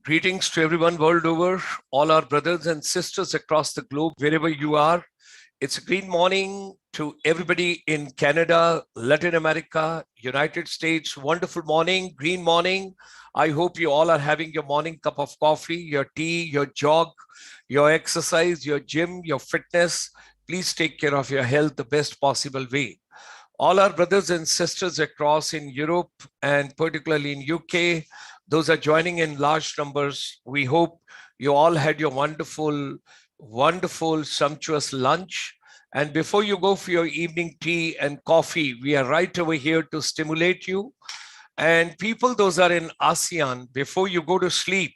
Greetings to everyone world over, all our brothers and sisters across the globe, wherever you are. It's a great morning to everybody in Canada, Latin America, United States. Wonderful morning, green morning. I hope you all are having your morning cup of coffee, your tea, your jog, your exercise, your gym, your fitness. Please take care of your health the best possible way. All our brothers and sisters across in Europe and particularly in UK, those are joining in large numbers. We hope you all had your wonderful, sumptuous lunch. And before you go for your evening tea and coffee, we are right over here to stimulate you. And people, those are in ASEAN, before you go to sleep,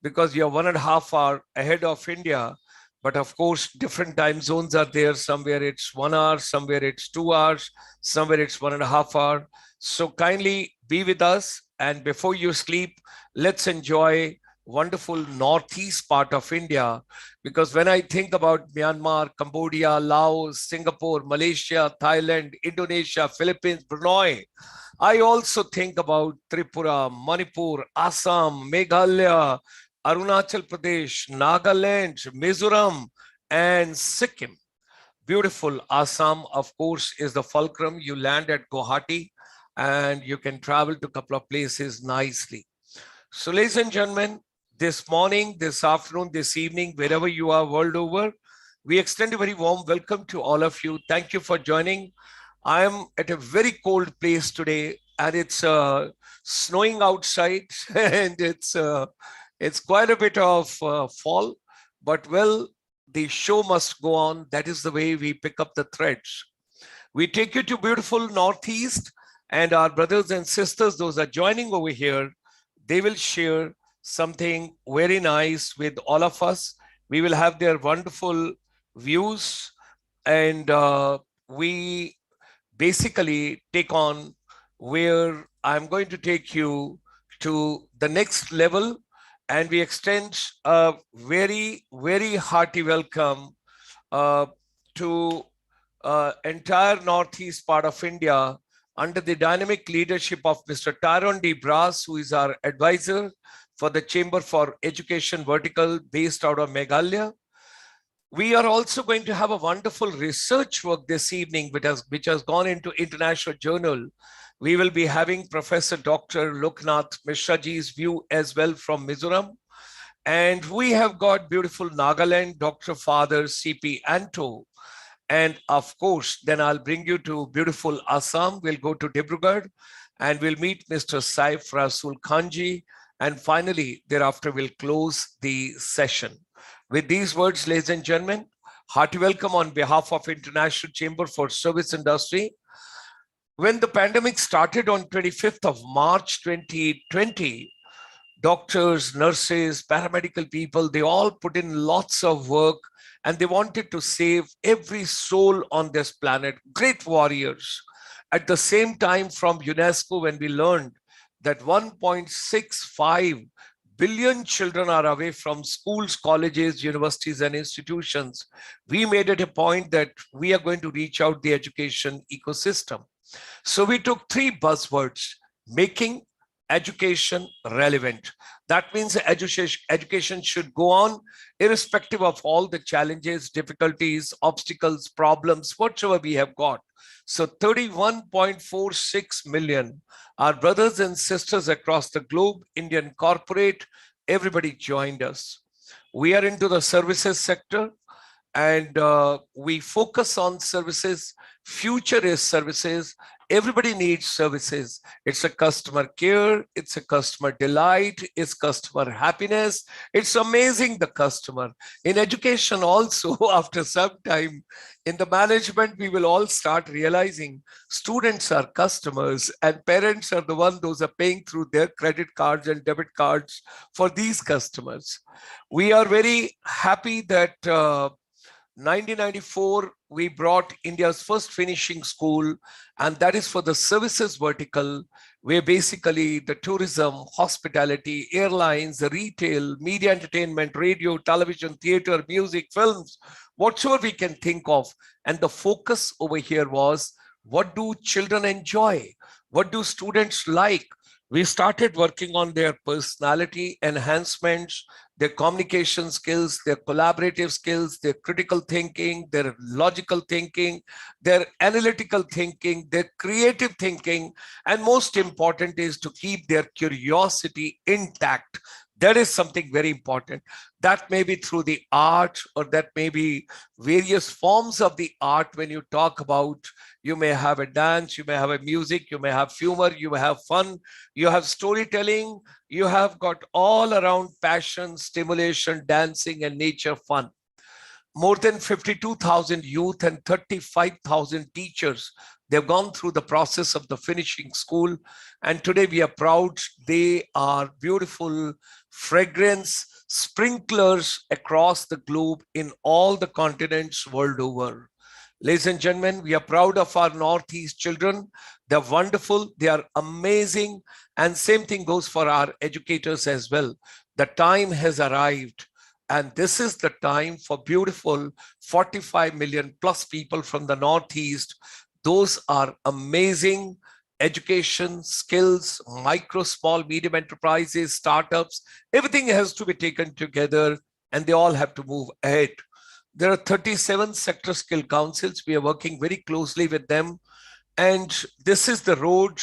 because you're 1.5 hours ahead of India, but of course, different time zones are there. Somewhere it's 1 hour, somewhere it's 2 hours, somewhere it's 1.5 hours. So kindly be with us. And before you sleep, let's enjoy wonderful northeast part of India. Because when I think about Myanmar, Cambodia, Laos, Singapore, Malaysia, Thailand, Indonesia, Philippines, Brunei, I also think about Tripura, Manipur, Assam, Meghalaya, Arunachal Pradesh, Nagaland, Mizoram, and Sikkim. Beautiful. Assam, of course, is the fulcrum. You land at Guwahati and you can travel to a couple of places nicely. So, ladies and gentlemen, this morning, this afternoon, this evening, wherever you are world over, we extend a very warm welcome to all of you. Thank you for joining. I am at a very cold place today and it's snowing outside and it's quite a bit of fall, but well, the show must go on. That is the way we pick up the threads. We take you to beautiful Northeast, and our brothers and sisters, those are joining over here, they will share something very nice with all of us. We will have their wonderful views, and we basically take on where I'm going to take you to the next level. And we extend a very, very hearty welcome to entire northeast part of India under the dynamic leadership of Mr. Tyrone D. Brass, who is our advisor for the Chamber for Education Vertical based out of Meghalaya. We are also going to have a wonderful research work this evening, which has gone into international journal. We will be having Professor Dr. Loknath Mishraji's view as well from Mizoram. And we have got beautiful Nagaland, Dr. Father C.P. Anto. And of course, then I'll bring you to beautiful Assam. We'll go to Dibrugarh and we'll meet Mr. Saif Rasul Khanji. And finally, thereafter, we'll close the session. With these words, ladies and gentlemen, hearty welcome on behalf of International Chamber for Service Industry. When the pandemic started on 25th of March 2020, doctors, nurses, paramedical people, they all put in lots of work and they wanted to save every soul on this planet. Great warriors. At the same time, from UNESCO, when we learned that 1.65 billion children are away from schools, colleges, universities, and institutions, we made it a point that we are going to reach out the education ecosystem. So we took 3 buzzwords: making education relevant. That means education should go on irrespective of all the challenges, difficulties, obstacles, problems, whatever we have got. So 31.46 million, our brothers and sisters across the globe, Indian corporate, everybody joined us. We are into the services sector and we focus on services. Future is services. Everybody needs services. It's a customer care, it's a customer delight, it's customer happiness. It's amazing, the customer. In education also, after some time, in the management, we will all start realizing students are customers and parents are the ones those are paying through their credit cards and debit cards for these customers. We are very happy that 1994, we brought India's first finishing school, and that is for the services vertical, where basically the tourism, hospitality, airlines, retail, media entertainment, radio, television, theater, music, films, whatsoever we can think of. And the focus over here was, what do children enjoy? What do students like? We started working on their personality enhancements, their communication skills, their collaborative skills, their critical thinking, their logical thinking, their analytical thinking, their creative thinking, and most important is to keep their curiosity intact. That is something very important. That may be through the art, or that may be various forms of the art. When you talk about, you may have a dance, you may have a music, you may have humor, you may have fun, you have storytelling, you have got all around passion, stimulation, dancing, and nature fun. More than 52,000 youth and 35,000 teachers, they've gone through the process of the finishing school. And today we are proud. They are beautiful fragrance sprinklers across the globe in all the continents world over. Ladies and gentlemen, we are proud of our Northeast children. They're wonderful. They are amazing. And same thing goes for our educators as well. The time has arrived. And this is the time for beautiful 45 million plus people from the Northeast. Those are amazing education, skills, micro, small, medium enterprises, startups. Everything has to be taken together and they all have to move ahead. There are 37 sector skill councils. We are working very closely with them. And this is the road,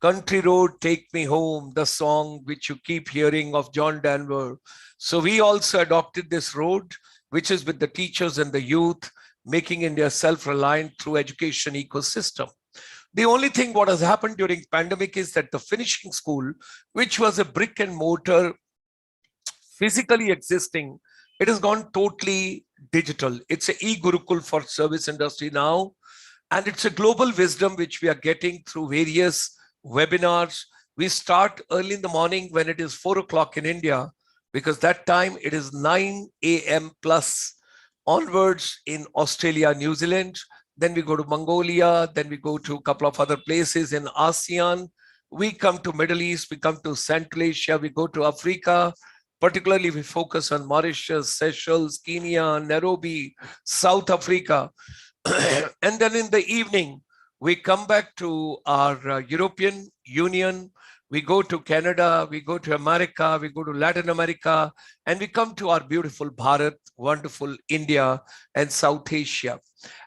Country Road, Take Me Home, the song which you keep hearing of John Denver. So we also adopted this road, which is with the teachers and the youth, making India self-reliant through education ecosystem. The only thing what has happened during pandemic is that the finishing school, which was a brick and mortar physically existing, it has gone totally digital. It's an e-Gurukul for service industry now. And it's a global wisdom which we are getting through various webinars. We start early in the morning when it is 4 o'clock in India, because that time it is 9 a.m. plus onwards in Australia, New Zealand. Then we go to Mongolia. Then we go to a couple of other places in ASEAN. We come to Middle East. We come to Central Asia. We go to Africa. Particularly, we focus on Mauritius, Seychelles, Kenya, Nairobi, South Africa. And then in the evening, we come back to our European Union. We go to Canada, we go to America, we go to Latin America, and we come to our beautiful Bharat, wonderful India and South Asia.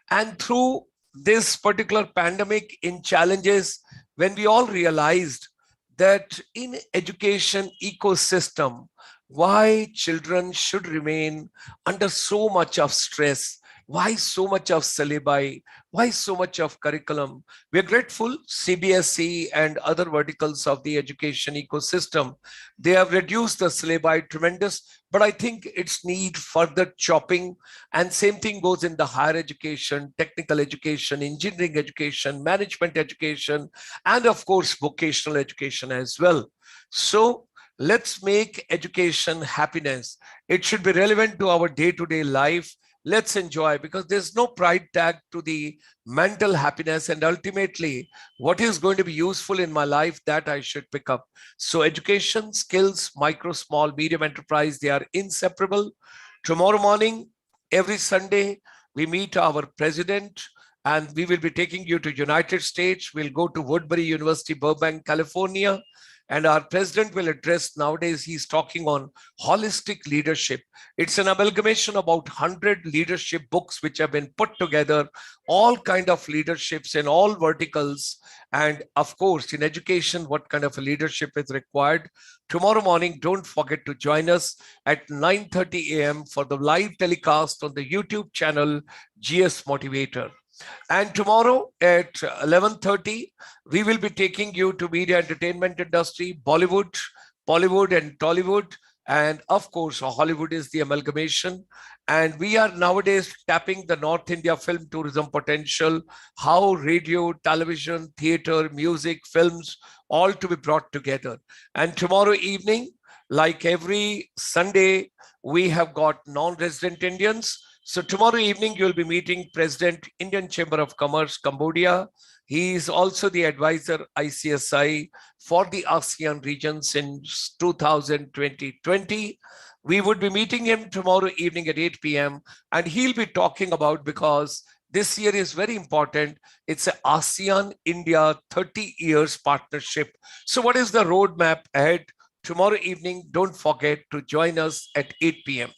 And through this particular pandemic in challenges, when we all realized that in education ecosystem, why children should remain under so much of stress, why so much of syllabi, why so much of curriculum. We are grateful CBSE and other verticals of the education ecosystem. They have reduced the syllabi tremendous, but I think it's need further chopping. And same thing goes in the higher education, technical education, engineering education, management education, and of course, vocational education as well. So let's make education happiness. It should be relevant to our day-to-day life. Let's enjoy, because there's no pride tag to the mental happiness, and ultimately what is going to be useful in my life, that I should pick up. So education, skills, micro, small, medium enterprise, they are inseparable. Tomorrow morning, every Sunday, we meet our president and we will be taking you to United States. We'll go to Woodbury University, Burbank, California. And our president will address, nowadays he's talking on holistic leadership. It's an amalgamation about 100 leadership books which have been put together, all kind of leaderships in all verticals. And of course, in education, what kind of a leadership is required. Tomorrow morning, don't forget to join us at 9:30 a.m. for the live telecast on the YouTube channel, GS Motivator. And tomorrow at 11:30, we will be taking you to media entertainment industry, Bollywood and Tollywood. And of course, Hollywood is the amalgamation. And we are nowadays tapping the North India film tourism potential, how radio, television, theater, music, films, all to be brought together. And tomorrow evening, like every Sunday, we have got non-resident Indians. So tomorrow evening, you'll be meeting President, Indian Chamber of Commerce, Cambodia. He is also the advisor, ICSI, for the ASEAN region since 2020. We would be meeting him tomorrow evening at 8 p.m. and he'll be talking about, because This year is very important. It's an ASEAN-India 30 years partnership. So what is the roadmap ahead? Tomorrow evening, don't forget to join us at 8 p.m.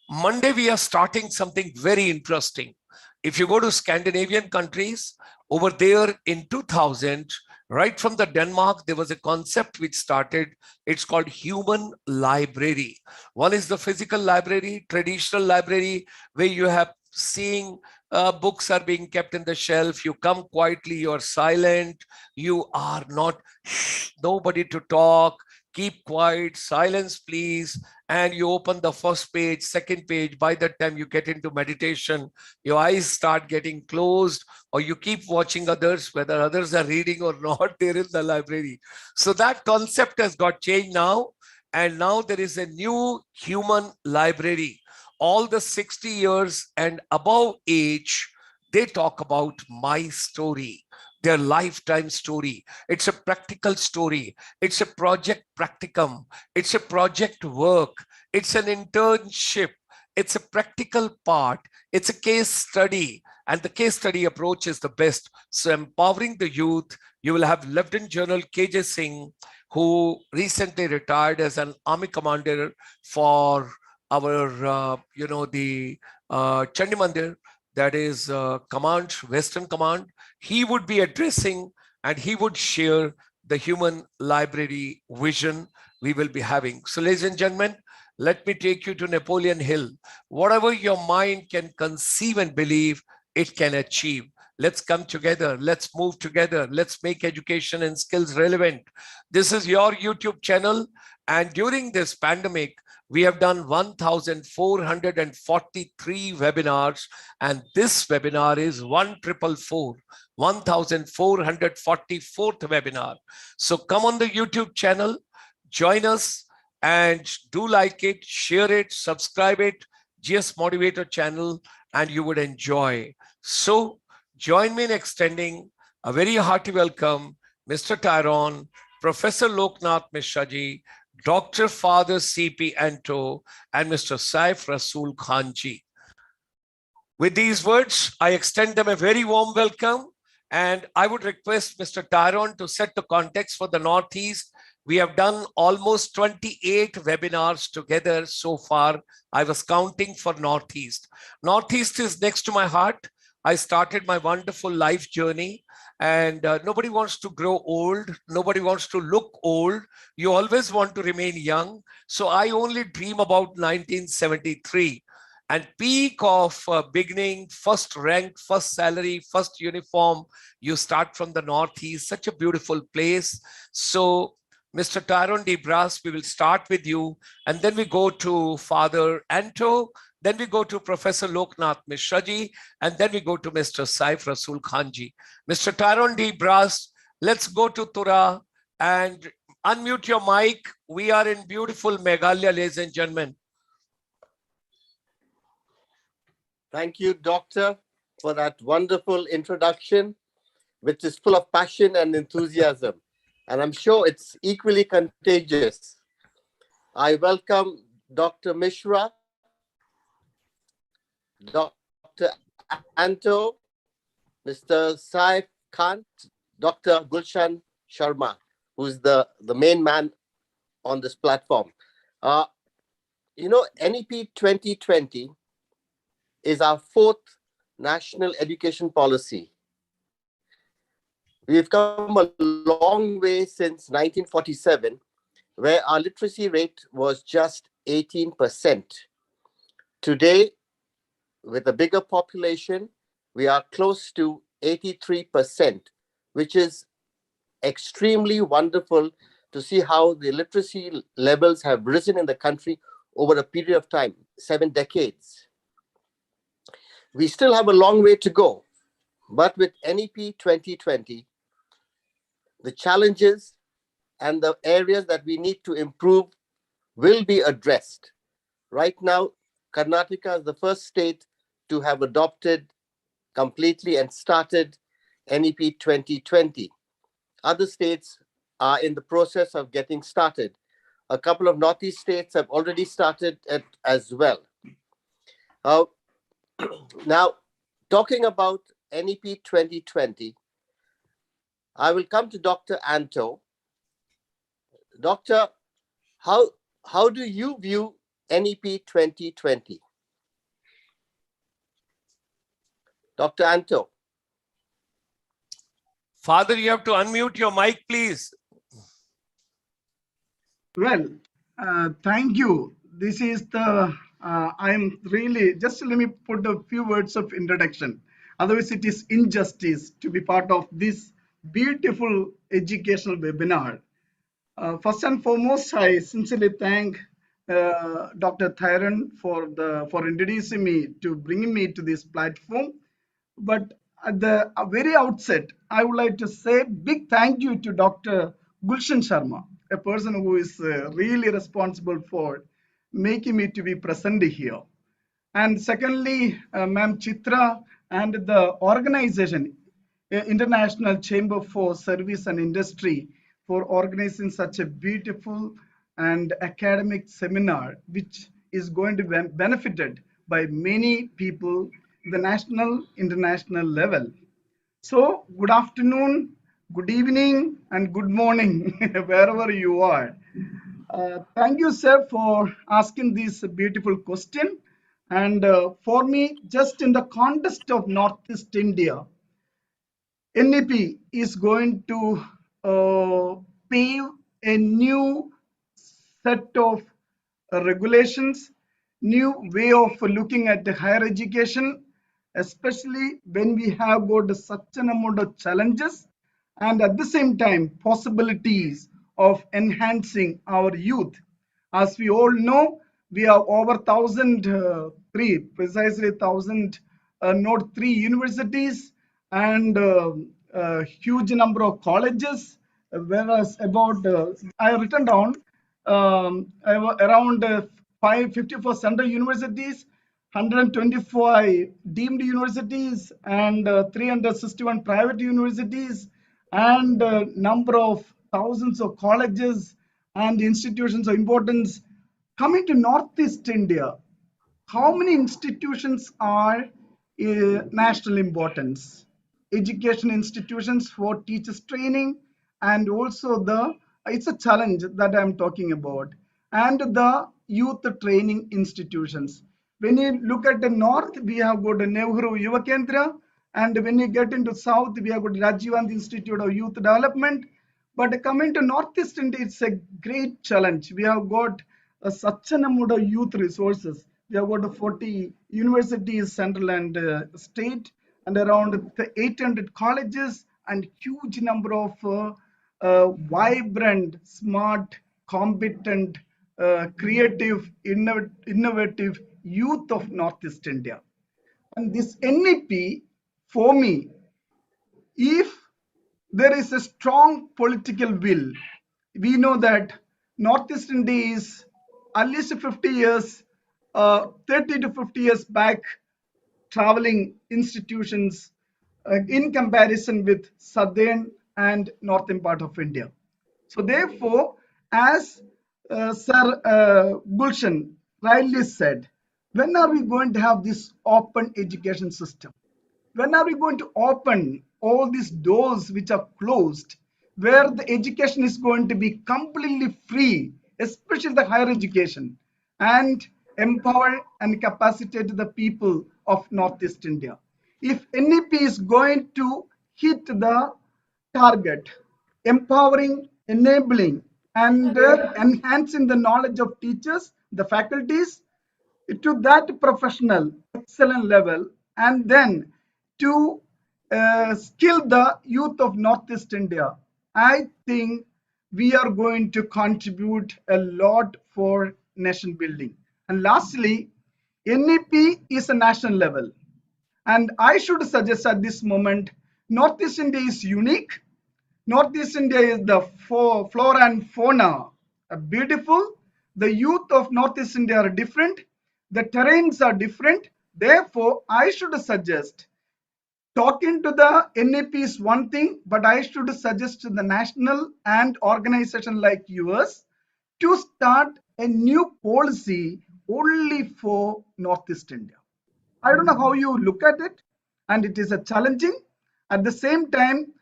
Monday, we are starting something very interesting. If you go to Scandinavian countries, over there in 2000, right from the Denmark, there was a concept which started. It's called human library. One is the physical library, traditional library, where you have seeing books are being kept in the shelf. You come quietly, you are silent, you are not, nobody to talk, keep quiet, silence, please. And you open the first page, second page. By the time you get into meditation, your eyes start getting closed, or you keep watching others, whether others are reading or not, they're in the library. So that concept has got changed now. And now there is a new human library. All the 60 years and above age, they talk about my story, their lifetime story. It's a practical story. It's a project practicum. It's a project work. It's an internship. It's a practical part. It's a case study. And the case study approach is the best. So empowering the youth, you will have Lieutenant General KJ Singh, who recently retired as an army commander for our, the Chandi Mandir, that is command, Western Command. He would be addressing and he would share the human library vision we will be having. So ladies and gentlemen, let me take you to Napoleon Hill. Whatever your mind can conceive and believe, it can achieve. Let's come together. Let's move together. Let's make education and skills relevant. This is your YouTube channel. And during this pandemic, we have done 1,443 webinars, and this webinar is 1444th webinar. So come on the YouTube channel, join us, and do like it, share it, subscribe it, GS Motivator channel, and you would enjoy. So join me in extending a very hearty welcome, Mr. Tyrone, Professor Loknath Mishra ji, Dr. Father C.P. Anto, and Mr. Saif Rasool Khan ji. With these words, I extend them a very warm welcome, and I would request Mr. Tyrone to set the context for the Northeast. We have done almost 28 webinars together so far. I was counting for Northeast. Northeast is next to my heart. I started my wonderful life journey, and nobody wants to grow old. Nobody wants to look old. You always want to remain young. So I only dream about 1973 and peak of beginning, first rank, first salary, first uniform. You start from the Northeast, such a beautiful place. So Mr. Tyrone D. Brass, we will start with you, and then we go to Father Anto, then we go to Professor Loknath Mishra ji, and then we go to Mr. Saif Rasool Khan ji. Mr. Tyrone D. Brass, let's go to Tura and unmute your mic. We are in beautiful Meghalaya, ladies and gentlemen. Thank you, Doctor, for that wonderful introduction, which is full of passion and enthusiasm. And I'm sure it's equally contagious. I welcome Dr. Mishra, Dr. Anto, Mr. Saif Khan, Dr. Gulshan Sharma, who's the main man on this platform. NEP 2020 is our fourth national education policy. We've come a long way since 1947, where our literacy rate was just 18%. Today, with a bigger population, we are close to 83%, which is extremely wonderful to see how the literacy levels have risen in the country over a period of time, 7 decades. We still have a long way to go, but with NEP 2020, the challenges and the areas that we need to improve will be addressed. Right now, Karnataka is the first state to have adopted completely and started NEP 2020. Other states are in the process of getting started. A couple of Northeast states have already started it as well. Now, talking about NEP 2020, I will come to Dr. Anto. Doctor, how, how do you view NEP 2020? Dr. Anto. Father, you have to unmute your mic, please. Well, thank you. This is the, I'm really, just let me put a few words of introduction. Otherwise, it is injustice to be part of this beautiful educational webinar. First and foremost, I sincerely thank Dr. Thyron for introducing me to bringing me to this platform. But at the very outset, I would like to say big thank you to Dr. Gulshan Sharma, a person who is really responsible for making me to be present here. And secondly, Ma'am Chitra and the organization, International Chamber for Service and Industry, for organizing such a beautiful and academic seminar, which is going to be benefited by many people in the national, international level. So, good afternoon, good evening, and good morning, wherever you are. Thank you, sir, for asking this beautiful question. And for me, just in the context of Northeast India, NEP is going to pave a new set of regulations, new way of looking at the higher education, especially when we have got such an amount of challenges and at the same time possibilities of enhancing our youth. As we all know, we have over 1,003, precisely 1,000, not 3 universities and a huge number of colleges, whereas about, I have written down around 554 central universities, 125 deemed universities, and 361 private universities, and number of thousands of colleges and institutions of importance. Coming to Northeast India, how many institutions are national importance? Education institutions for teachers training, and also the, it's a challenge that I'm talking about, and the youth training institutions. When you look at the north, we have got the Nehru Yuva Kendra, and when you get into south, we have got Rajiv Gandhi Institute of Youth Development. But coming to Northeast India, it's a great challenge. We have got such an amount of youth resources. We have got 40 universities, central and state, and around 800 colleges, and huge number of vibrant, smart, competent, creative, innovative youth of Northeast India. And this NEP, for me, if there is a strong political will, we know that Northeast India is at least 50 years, 30 to 50 years back, traveling institutions in comparison with southern and northern part of India. So therefore, as Sir Gulshan rightly said, when are we going to have this open education system? When are we going to open all these doors which are closed, where the education is going to be completely free, especially the higher education, and empower and capacitate the people of Northeast India? If NEP is going to hit the target, empowering, enabling, and enhancing the knowledge of teachers, the faculties, to that professional excellent level, and then to skill the youth of Northeast India, I think we are going to contribute a lot for nation building. And lastly, NEP is a national level. And I should suggest at this moment, Northeast India is unique. Northeast India is the flora and fauna are beautiful. The youth of Northeast India are different. The terrains are different. Therefore, I should suggest talking to the NEP is one thing, but I should suggest to the national and organization like yours to start a new policy only for Northeast India. I don't know how you look at it, and it is a challenging. At the same time,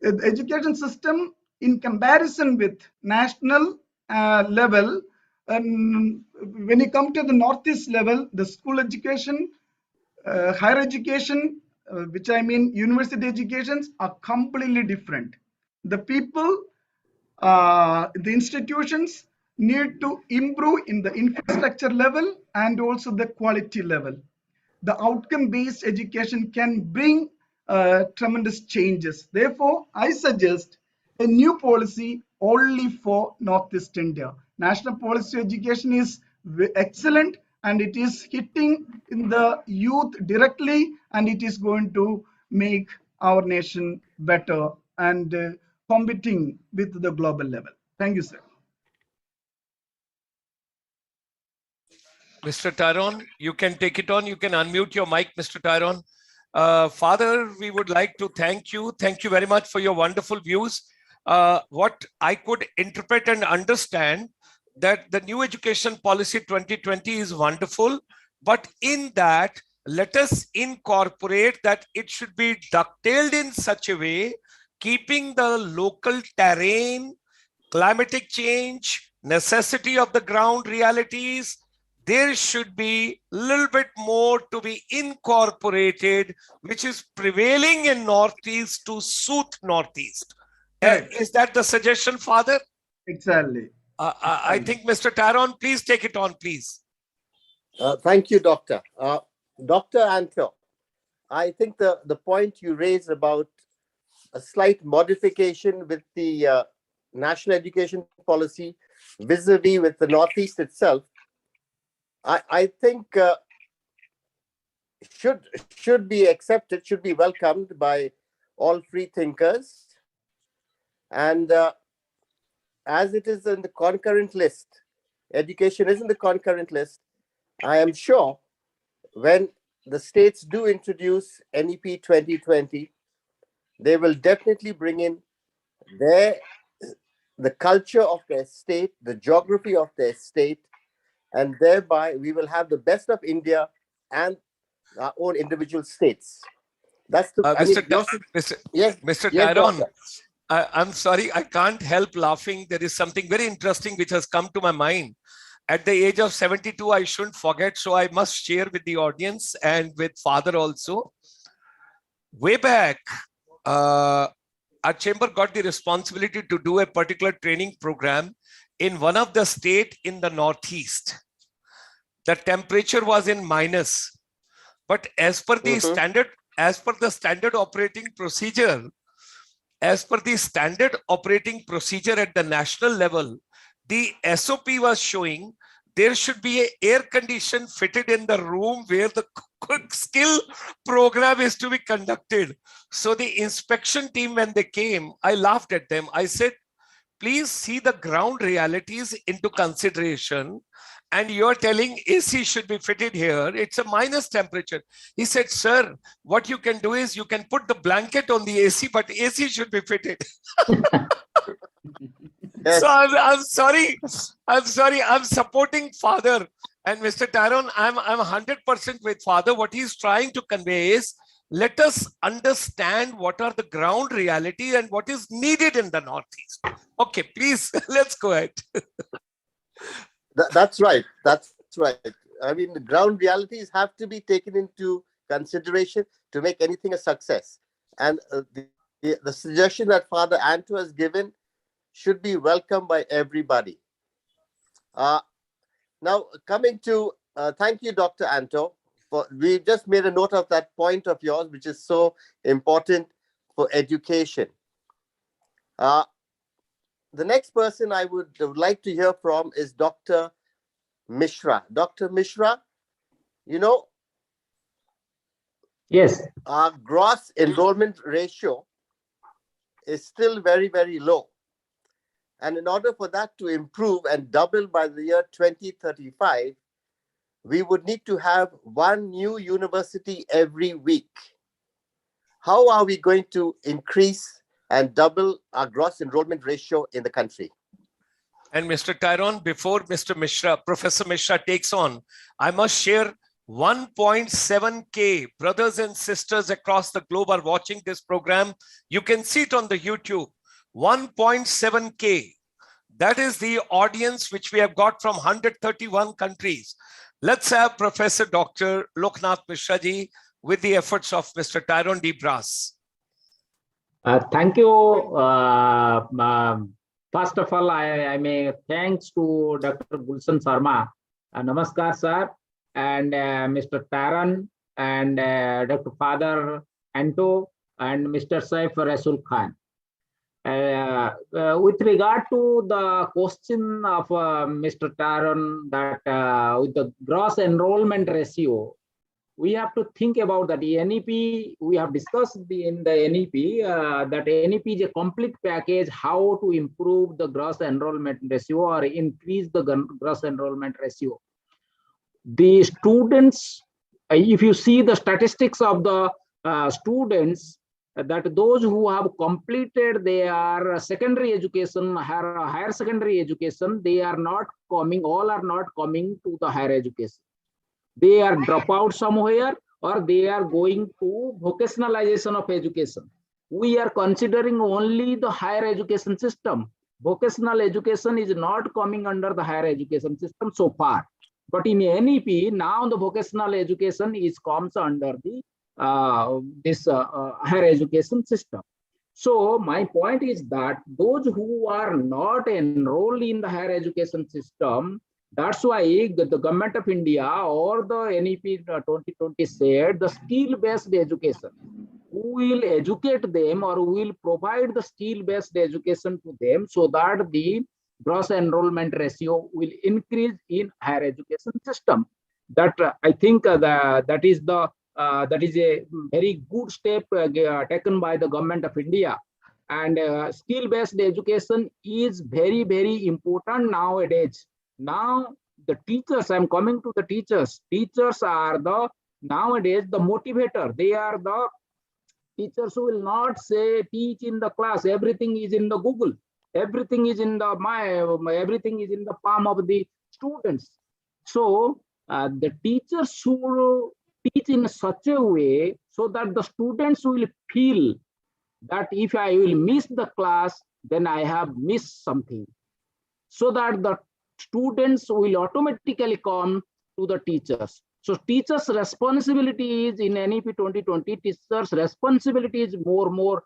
the education system in comparison with national level, when you come to the Northeast level, the school education, higher education, which I mean university educations, are completely different. The people, the institutions need to improve in the infrastructure level and also the quality level. The outcome-based education can bring tremendous changes. Therefore, I suggest a new policy only for Northeast India. National policy education is excellent and it is hitting in the youth directly, and it is going to make our nation better and competing with the global level. Thank you, sir. Mr. Tyrone, you can take it on. You can unmute your mic, Mr. Tyrone. Father, we would like to thank you. Thank you very much for your wonderful views. What I could interpret and understand that the new education policy 2020 is wonderful, but in that, let us incorporate that it should be dovetailed in such a way, keeping the local terrain, climatic change, necessity of the ground realities. There should be a little bit more to be incorporated, which is prevailing in Northeast to suit Northeast. Is that the suggestion, Father? Exactly. I think Mr. Tyrone, please take it on, please. Thank you, Doctor. Dr. Anto, I think the point you raised about a slight modification with the national education policy vis-a-vis with the Northeast itself, I think should be accepted, should be welcomed by all free thinkers. And as it is in the concurrent list, education is in the concurrent list, I am sure when the states do introduce NEP 2020, they will definitely bring in the culture of their state, the geography of their state, and thereby we will have the best of India and our own individual states. That's the Mr. Tyrone, I'm sorry, I can't help laughing. There is something very interesting which has come to my mind. At the age of 72, I shouldn't forget, so I must share with the audience and with Father also. Way back, our chamber got the responsibility to do a particular training program in one of the states in the Northeast. The temperature was in minus, but as per the standard operating procedure, at the national level, the SOP was showing there should be an air condition fitted in the room where the quick skill program is to be conducted. So the inspection team, when they came, I laughed at them. I said, please see the ground realities into consideration. And you're telling AC should be fitted here. It's a minus temperature. He said, sir, what you can do is you can put the blanket on the AC, but AC should be fitted. Yes. So I'm sorry. I'm supporting Father. And Mr. Tyrone, I'm 100% with Father. What he's trying to convey is, let us understand what are the ground reality and what is needed in the Northeast. Okay, please, let's go ahead. That's right. That's right. I mean, the ground realities have to be taken into consideration to make anything a success. And the suggestion that Father Anto has given should be welcomed by everybody. Now, coming to, thank you, Dr. Anto. We just made a note of that point of yours, which is so important for education. The next person I would like to hear from is Dr. Mishra. Dr. Mishra, you know, yes, our gross enrollment ratio is still very, very low. And in order for that to improve and double by the year 2035, we would need to have one new university every week. How are we going to increase and double our gross enrollment ratio in the country? And Mr. Tyrone, before Mr. Mishra, Professor Mishra takes on, I must share 1.7K brothers and sisters across the globe are watching this program. You can see it on the YouTube. 1.7K. That is the audience which we have got from 131 countries. Let's have Professor Dr. Loknath Mishra ji with the efforts of Mr. Tyrone D. Brass. Thank you. First of all, I may thanks to Dr. Gulshan Sharma. Namaskar, sir, and Mr. Taran, and Dr. Father Anto, and Mr. Saif Rasul Khan. With regard to the question of Mr. Taran, that with the gross enrollment ratio, we have to think about that NEP. We have discussed in the NEP that NEP is a complete package how to improve the gross enrollment ratio or increase the gross enrollment ratio. The students, if you see the statistics of the students, that those who have completed their secondary education, higher secondary education, they are not coming, all are not coming to the higher education. They are drop out somewhere, or they are going to vocationalization of education. We are considering only the higher education system. Vocational education is not coming under the higher education system so far. But in NEP, now the vocational education comes under the higher education system. So my point is that those who are not enrolled in the higher education system, that's why the government of India or the NEP 2020 said the skill-based education. We will educate them, or we will provide the skill-based education to them, so that the gross enrollment ratio will increase in higher education system. That I think that is a very good step taken by the government of India. And skill-based education is very, very important nowadays. Now the teachers, I'm coming to the teachers. Teachers are nowadays the motivator. They are the teachers who will not say teach in the class. Everything is in the Google. Everything is in everything is in the palm of the students. So the teachers should teach in such a way so that the students will feel that if I will miss the class, then I have missed something. So that the students will automatically come to the teachers. So teachers' responsibility is in NEP 2020, teachers' responsibility is more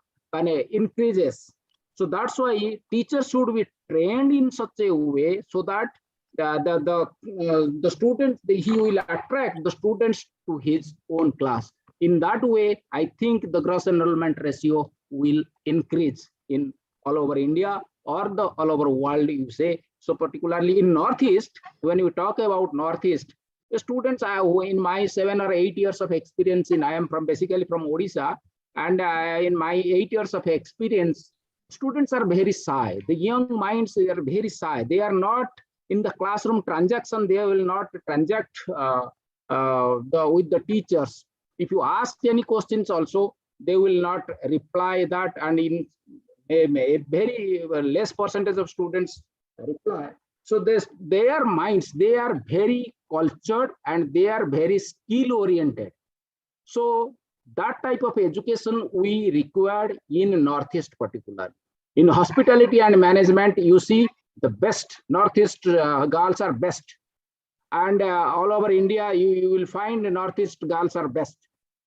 increases. So that's why teachers should be trained in such a way so that the students, he will attract the students to his own class. In that way, I think the gross enrollment ratio will increase in all over India or the all over world, you say. So particularly in Northeast, when you talk about Northeast, the students are in my 7 or 8 years of experience I am basically from Odisha, and in my 8 years of experience, students are very shy. The young minds, they are very shy. They are not in the classroom transaction. They will not transact with the teachers. If you ask any questions also, they will not reply that, and in a very less percentage of students reply. So their minds, they are very cultured and they are very skill oriented. So that type of education we required in Northeast particularly. In hospitality and management, you see the best Northeast girls are best. And all over India, you will find Northeast girls are best.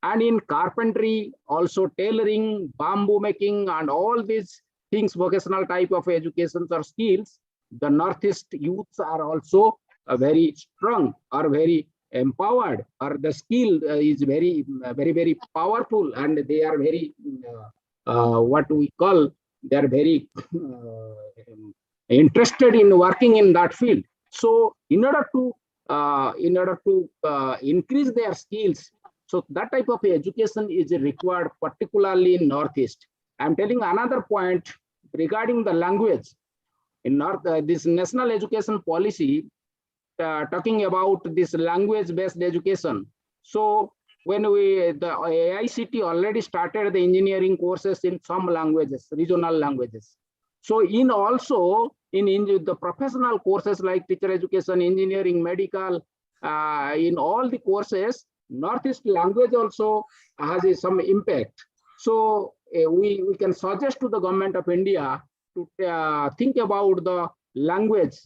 And in carpentry, also tailoring, bamboo making, and all these things, vocational type of educations or skills, the Northeast youths are also very strong or very empowered, or the skill is very, very powerful, and they are very, what we call, they are very interested in working in that field. So in order to increase their skills, so that type of education is required, particularly in Northeast. I'm telling another point regarding the language. In this national education policy, talking about this language-based education. So when the AICT already started the engineering courses in some languages, regional languages. So also in the professional courses like teacher education, engineering, medical, in all the courses, Northeast language also has some impact. So we can suggest to the government of India to think about the language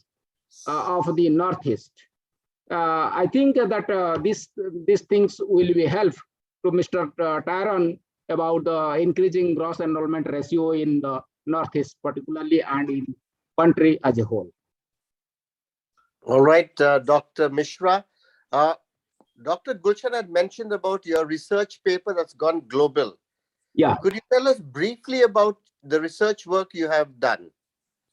of the Northeast. I think that these things will be help to Mr. Tyron about the increasing gross enrollment ratio in the Northeast, particularly, and in country as a whole. All right, Dr. Mishra. Dr. Gulshan had mentioned about your research paper that's gone global. Yeah. Could you tell us briefly about the research work you have done?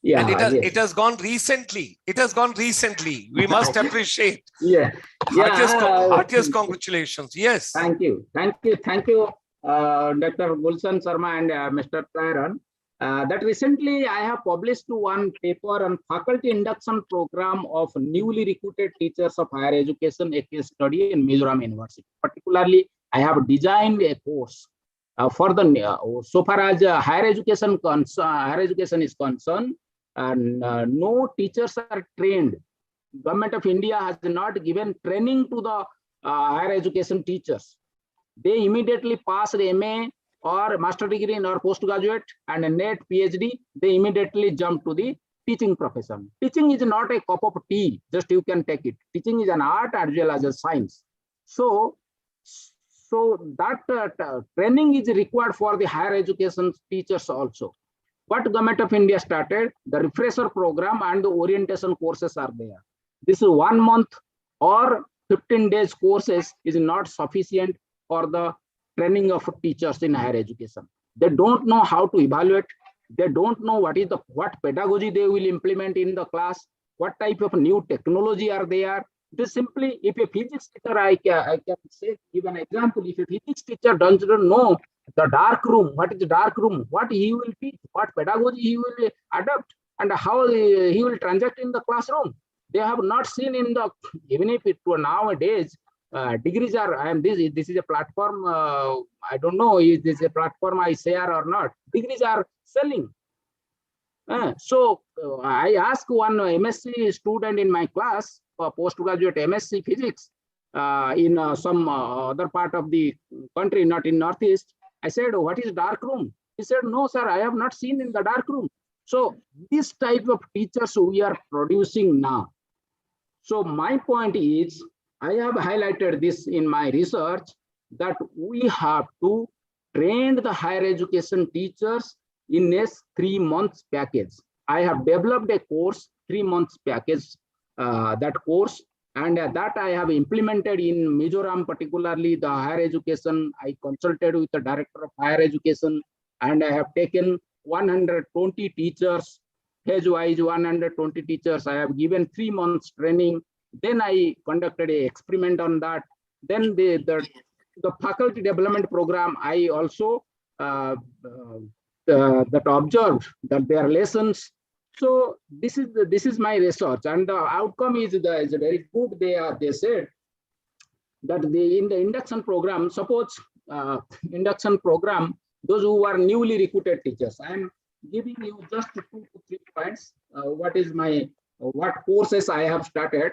Yeah, and it has gone recently. It has gone recently. We must appreciate. Yeah. Heartiest congratulations. Yes. Thank you, Dr. Gulshan Sharma and Mr. Tyron. That recently I have published one paper on faculty induction program of newly recruited teachers of higher education, a case study in Mizoram University. Particularly, I have designed a course for the so far as higher education is concerned, and no teachers are trained. Government of India has not given training to the higher education teachers. They immediately pass the MA or master degree or postgraduate and a NET PhD. They immediately jump to the teaching profession. Teaching is not a cup of tea, just you can take it. Teaching is an art as well as a science. So that training is required for the higher education teachers also. What Government of India started, the refresher program and the orientation courses are there. This is 1 month or 15 days courses is not sufficient for the training of teachers in higher education. They don't know how to evaluate. They don't know what pedagogy they will implement in the class, what type of new technology are there. This simply, if a physics teacher, I can say, give an example, if a physics teacher doesn't know the dark room, what is the dark room, what he will teach, what pedagogy he will adopt, and how he will transact in the classroom. They have not seen in the, even if it were nowadays, degrees are, this is a platform, I don't know if this is a platform I share or not, degrees are selling. So I asked one MSc student in my class, postgraduate MSc physics, in some other part of the country, not in Northeast. I said, what is dark room? He said, no, sir, I have not seen in the dark room. So this type of teachers we are producing now. So my point is, I have highlighted this in my research that we have to train the higher education teachers in a 3 months package. I have developed a course, 3 months package, that course, and that I have implemented in Mizoram, particularly the higher education. I consulted with the director of higher education, and I have taken 120 teachers, phase-wise 120 teachers. I have given 3 months training. Then I conducted an experiment on that. Then the faculty development program, I also that observed that their lessons. So this is my research, and the outcome is very good. They said that in the induction program, suppose induction program, those who are newly recruited teachers, I am giving you just 2 to 3 points. What courses I have started.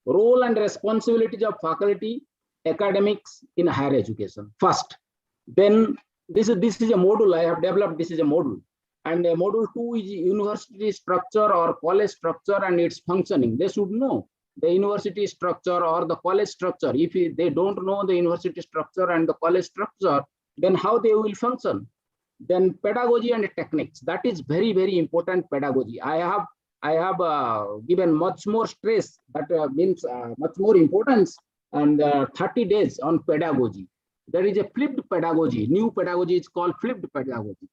Role and responsibilities of faculty, academics in higher education. First, then this is a module I have developed. This is a module, and module 2 is university structure or college structure and its functioning. They should know the university structure or the college structure. If they don't know the university structure and the college structure, then how they will function? Then pedagogy and techniques. That is very, very important. Pedagogy. I have given much more stress, that means much more importance, and 30 days on pedagogy. There is a flipped pedagogy. New pedagogy is called flipped pedagogy,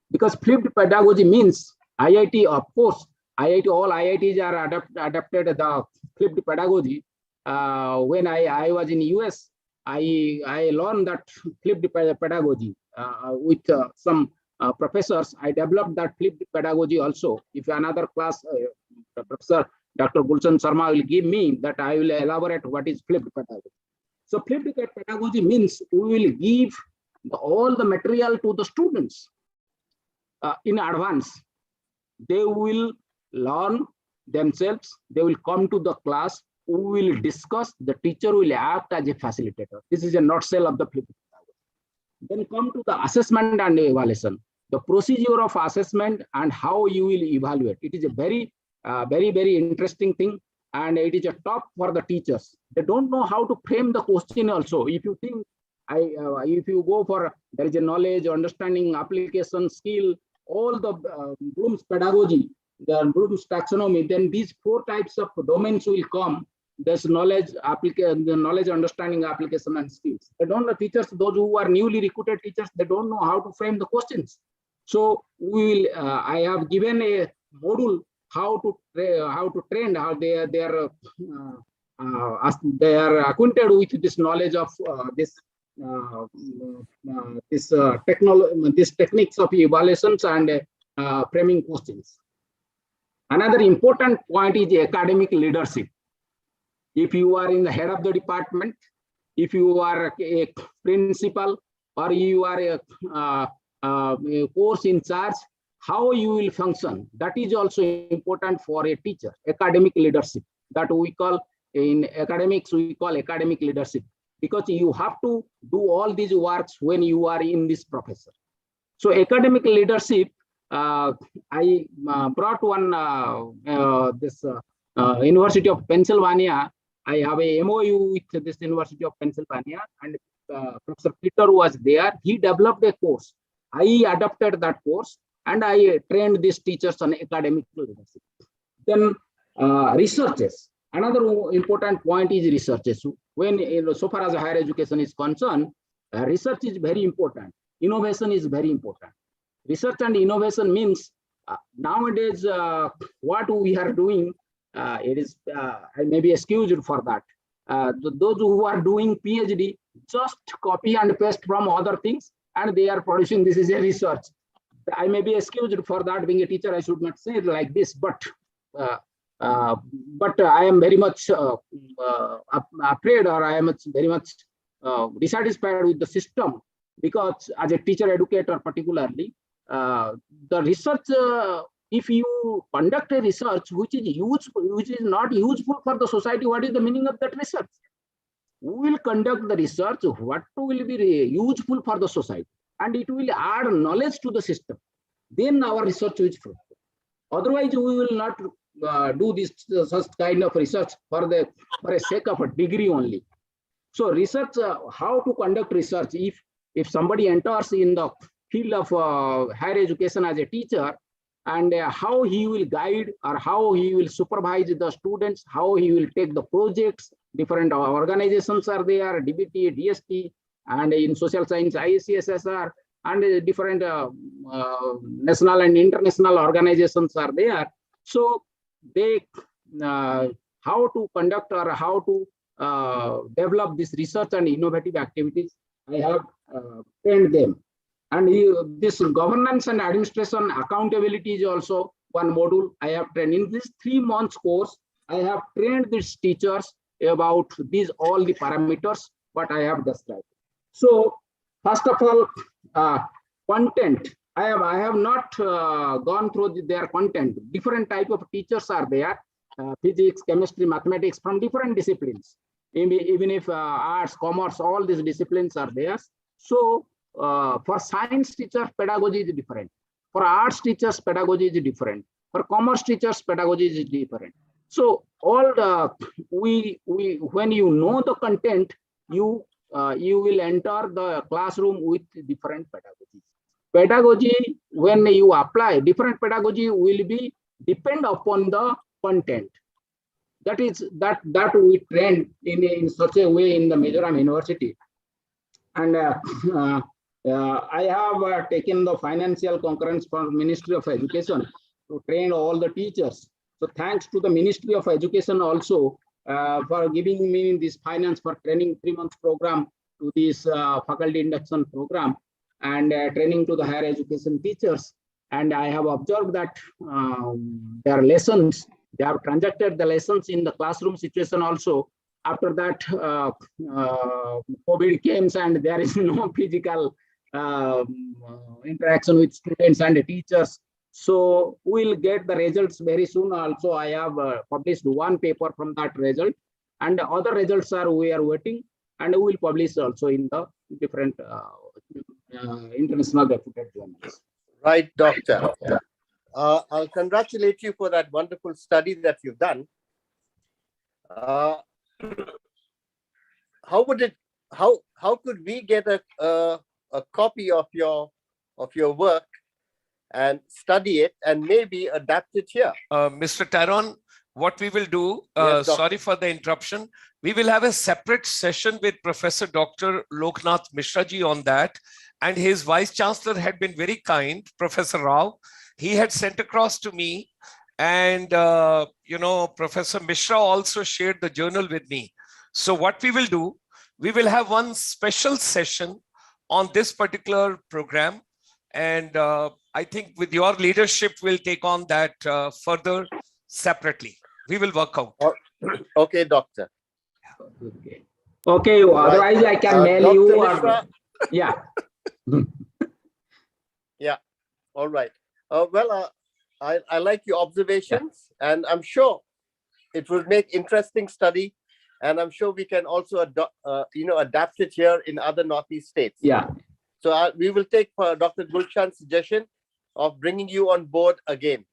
because flipped pedagogy means IIT, of course, all IITs are adapted the flipped pedagogy. When I was in US, I learned that flipped pedagogy with some professors. I developed that flipped pedagogy also. If another class, Professor Dr. Gulshan Sharma will give me, that I will elaborate what is flipped pedagogy. So flipped pedagogy means we will give all the material to the students in advance. They will learn themselves. They will come to the class. we will discuss, the teacher will act as a facilitator. This is a nutshell of the flipped pedagogy. Then come to the assessment and evaluation. The procedure of assessment and how you will evaluate. It is a very, very interesting thing, and it is a top for the teachers. They don't know how to frame the question also. If you think, if you go for, there is a knowledge, understanding, application, skill, all the Bloom's pedagogy, the Bloom's taxonomy, then these 4 types of domains will come. There's knowledge, the knowledge, understanding, application, and skills. They don't know teachers, those who are newly recruited teachers, they don't know how to frame the questions. So we will, I have given a module how to train, how they are acquainted with this knowledge of this techniques of evaluations and framing questions. Another important point is academic leadership. If you are in the head of the department, if you are a principal, or you are a course in charge, how you will function, that is also important for a teacher. Academic leadership, that we call in academics, we call academic leadership, because you have to do all these works when you are in this professor. So academic leadership, I brought one, University of Pennsylvania. I have a MOU with this University of Pennsylvania, and Professor Peter was there. He developed a course. I adopted that course, and I trained these teachers on academic leadership. Then researches. Another important point is researches. When, so far as higher education is concerned, research is very important. Innovation is very important. Research and innovation means nowadays what we are doing, it is, I may be excused for that. Those who are doing PhD just copy and paste from other things, and they are producing, this is a research. I may be excused for that. Being a teacher, I should not say it like this, but I am very much afraid, or I am very much dissatisfied with the system, because as a teacher educator particularly, the research, if you conduct a research which is useful, which is not useful for the society, what is the meaning of that research? We will conduct the research what will be useful for the society, and it will add knowledge to the system. Then our research is fruitful. Otherwise, we will not do this such kind of research for the sake of a degree only. So research, how to conduct research. If somebody enters in the field of higher education as a teacher, and how he will guide, or how he will supervise the students, how he will take the projects. Different organizations are there, DBT, DST, and in social science, ICSSR, and different national and international organizations are there. So they, how to conduct, or how to develop this research and innovative activities, I have trained them. And this governance and administration accountability is also one module I have trained. In this 3 months course, I have trained these teachers about these all the parameters what I have described. So first of all, content. I have not gone through their content. Different type of teachers are there, physics, chemistry, mathematics, from different disciplines. Even if arts, commerce, all these disciplines are there. So for science teachers, pedagogy is different. For arts teachers, pedagogy is different. For commerce teachers, pedagogy is different. So all the when you know the content, you will enter the classroom with different pedagogies. Pedagogy, when you apply different pedagogy, will be depend upon the content. That is that we train in such a way in the Mizoram University. And I have taken the financial concurrence from Ministry of Education to train all the teachers. So thanks to the Ministry of Education also for giving me this finance for training 3 months program to this faculty induction program, and training to the higher education teachers. And I have observed that their lessons, they have transacted the lessons in the classroom situation also. After that, COVID came, and there is no physical interaction with students and teachers. So we'll get the results very soon. Also, I have published one paper from that result. and other results are we are waiting, and we will publish also in the different international reputed journals. Right, doctor. I'll congratulate you for that wonderful study that you've done. How would it? How could we get a copy of your work and study it and maybe adapt it here? Mr. Taron, what we will do, Yes, doctor. sorry for the interruption, we will have a separate session with Professor Dr. Loknath Mishra ji on that. And his Vice Chancellor had been very kind, Professor Rao. He had sent across to me, and Professor Mishra also shared the journal with me. So what we will do, we will have one special session on this particular program. And I think with your leadership, we'll take on that further separately. We will work out. Okay, doctor. Okay. Otherwise, I can mail Dr. you. Mishra, Yeah. yeah. All right. I like your observations, and I'm sure it will make interesting study, and I'm sure we can also adapt it here in other Northeast states. Yeah. So we will take Dr. Gulshan's suggestion of bringing you on board again.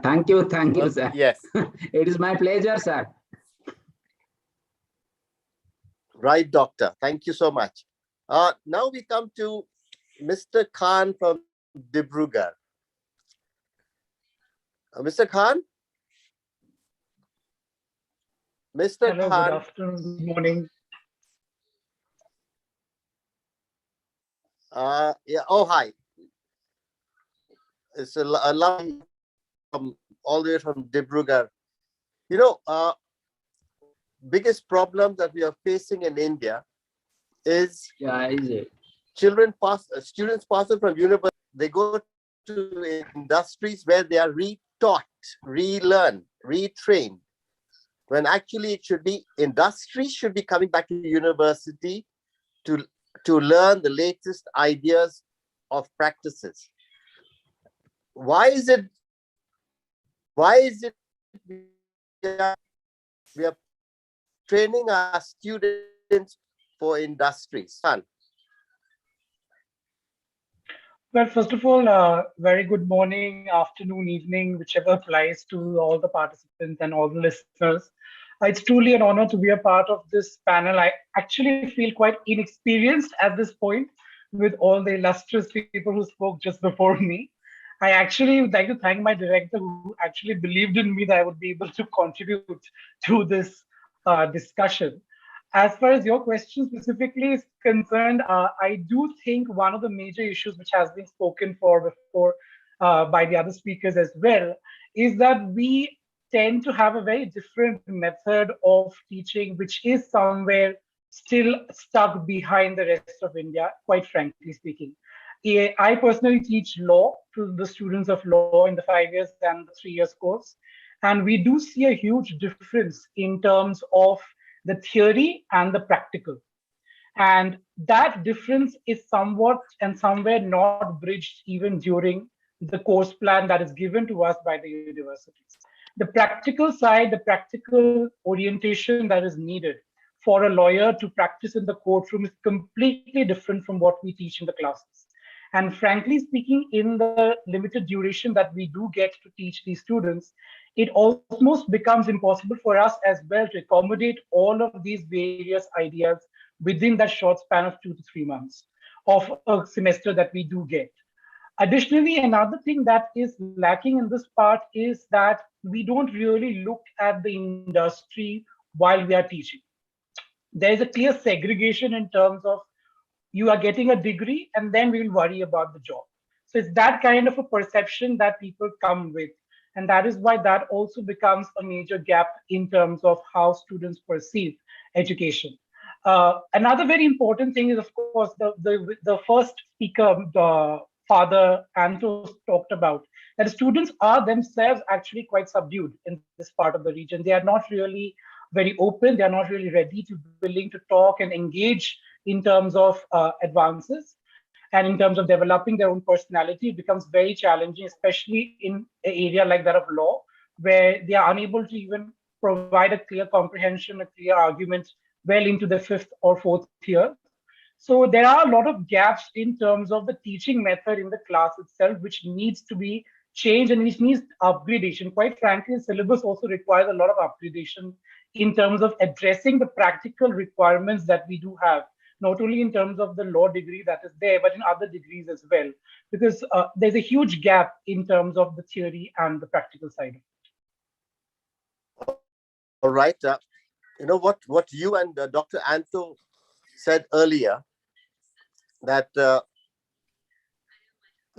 Thank you, sir. Yes. It is my pleasure, sir. Right, doctor. Thank you so much. Now we come to Mr. Khan from Dibrugarh. Mr. Khan? Mr. Hello, Khan. good afternoon, good morning. Yeah. Oh, hi. It's a lovely from all the way from Dibrugarh. Biggest problem that we are facing in India is students passing from university, they go to industries where they are re-taught, relearned, retrained. When actually it should be industries should be coming back to university to learn the latest ideas of practices. Why is it we are training our students for industries? Well, first of all, very good morning, afternoon, evening, whichever applies to all the participants and all the listeners. It's truly an honor to be a part of this panel. I actually feel quite inexperienced at this point with all the illustrious people who spoke just before me. I actually would like to thank my director who actually believed in me that I would be able to contribute to this discussion. As far as your question specifically is concerned, I do think one of the major issues which has been spoken for before by the other speakers as well is that we tend to have a very different method of teaching, which is somewhere still stuck behind the rest of India, quite frankly speaking. I personally teach law to the students of law in the 5 years and the 3 years course. And we do see a huge difference in terms of the theory and the practical. And that difference is somewhat and somewhere not bridged even during the course plan that is given to us by the universities. The practical side, the practical orientation that is needed for a lawyer to practice in the courtroom is completely different from what we teach in the classes. And frankly speaking, in the limited duration that we do get to teach these students, it almost becomes impossible for us as well to accommodate all of these various ideas within that short span of 2 to 3 months of a semester that we do get. Additionally, another thing that is lacking in this part is that we don't really look at the industry while we are teaching. There is a clear segregation in terms of you are getting a degree and then we will worry about the job. So it's that kind of a perception that people come with. And that is why that also becomes a major gap in terms of how students perceive education. Another very important thing is, of course, the first speaker, the Father Antos, talked about that students are themselves actually quite subdued in this part of the region. They are not really very open. They are not really ready to willing to talk and engage in terms of advances. And in terms of developing their own personality, it becomes very challenging, especially in an area like that of law, where they are unable to even provide a clear comprehension, a clear argument well into the fifth or fourth year. So there are a lot of gaps in terms of the teaching method in the class itself, which needs to be changed and which needs upgradation. Quite frankly, the syllabus also requires a lot of upgradation in terms of addressing the practical requirements that we do have, not only in terms of the law degree that is there, but in other degrees as well, because there's a huge gap in terms of the theory and the practical side. All right. You know what you and Dr. Anto said earlier, that the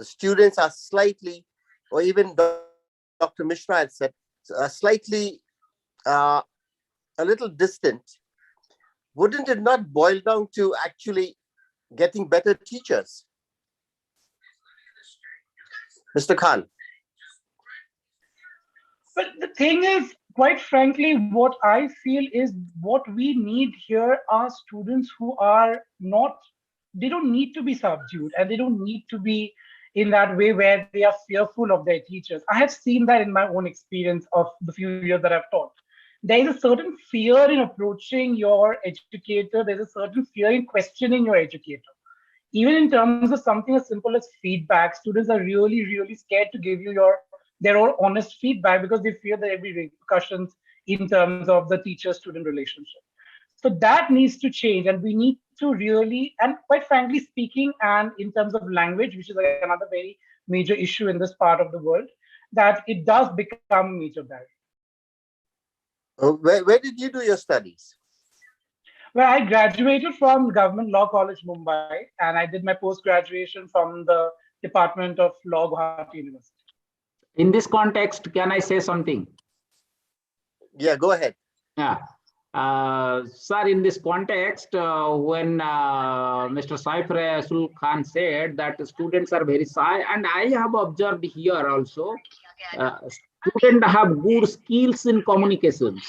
students are slightly, or even Dr. Mishra had said, slightly a little distant. Wouldn't it not boil down to actually getting better teachers? Mr. Khan. But the thing is, quite frankly, what I feel is what we need here are students who are not, they don't need to be subdued and they don't need to be in that way where they are fearful of their teachers. I have seen that in my own experience of the few years that I've taught. There is a certain fear in approaching your educator, there's a certain fear in questioning your educator. Even in terms of something as simple as feedback, students are really, really scared to give you their own honest feedback because they fear there will be repercussions in terms of the teacher-student relationship. So that needs to change, and we need to really, and quite frankly speaking, and in terms of language, which is another very major issue in this part of the world, that it does become a major barrier. Where did you do your studies? Well, I graduated from Government Law College, Mumbai, and I did my post-graduation from the Department of Law, Guwahati University. In this context, can I say something? Yeah, go ahead. Yeah. Sir, in this context, when Mr. Saif Rasul Khan said that students are very shy, and I have observed here also, students have good skills in communications.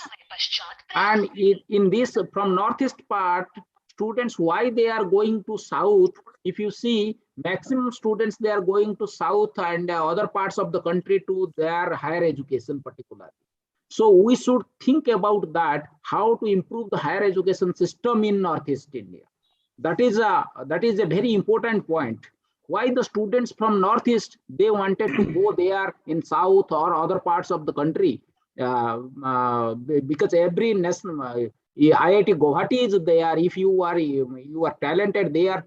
And in this, from northeast part, students, why they are going to south? If you see, maximum students, they are going to south and other parts of the country to their higher education particularly. So we should think about that, how to improve the higher education system in Northeast India. That is a very important point. Why the students from Northeast, they wanted to go there in South or other parts of the country, because every national IIT Guwahati is there. If you are talented, they are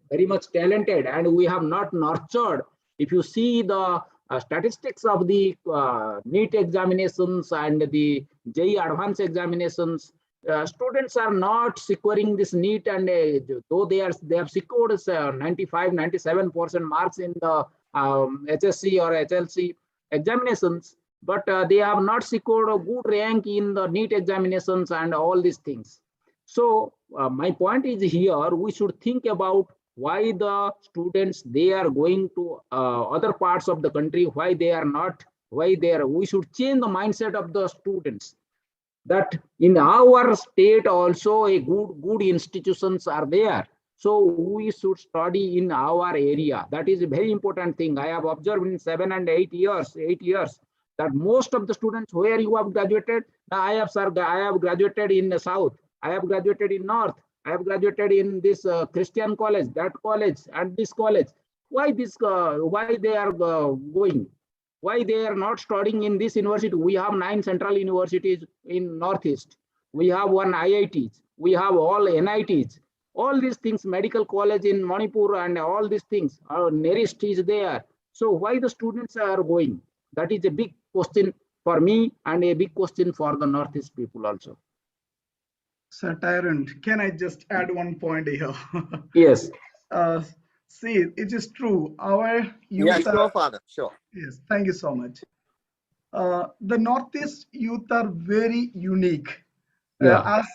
very much talented, and we have not nurtured. If you see the statistics of the NEET examinations and the JEE advanced examinations, students are not securing this NEET, and though they have secured 95-97% marks in the HSC or HLC examinations, but they have not secured a good rank in the NEET examinations and all these things. So my point is here, we should think about why the students, they are going to other parts of the country, why they are not, we should change the mindset of the students, that in our state also a good institutions are there. So we should study in our area. That is a very important thing. I have observed in 7 and 8 years, that most of the students, where you have graduated, I have graduated in the south, I have graduated in north, I have graduated in this Christian college, that college, and this college. Why they are going? Why they are not studying in this university? We have 9 central universities in Northeast. We have 1 IITs. We have all NITs. All these things, medical college in Manipur, and all these things. Nearest is there. So why the students are going? That is a big question for me and a big question for the Northeast people also. Sir Tyrant, can I just add one point here? Yes. See, it is true. Our youth. Yeah, sure, Father. Sure. Yes, thank you so much. The Northeast youth are very unique. Yeah. As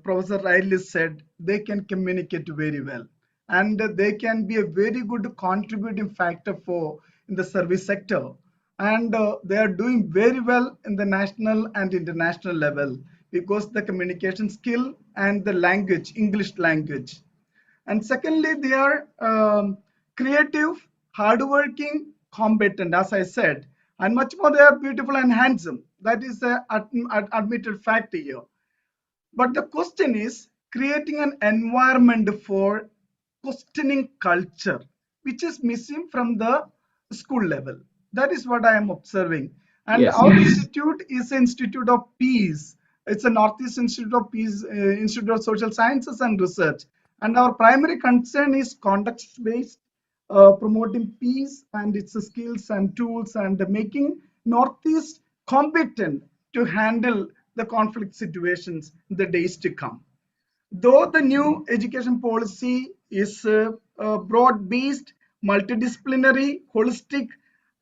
Professor Riley said, they can communicate very well, and they can be a very good contributing factor in the service sector. And they are doing very well in the national and international level because the communication skill and the language, English language. And secondly, they are creative, hardworking, competent, as I said, and much more they are beautiful and handsome. That is a admitted fact here. But the question is creating an environment for questioning culture, which is missing from the school level. That is what I am observing. And Yes. our institute is an institute of peace. It's a Northeast Institute of Peace, Institute of Social Sciences and Research. And our primary concern is context-based, promoting peace and its skills and tools, and making Northeast competent to handle the conflict situations in the days to come. Though the new education policy is broad-based, multidisciplinary, holistic,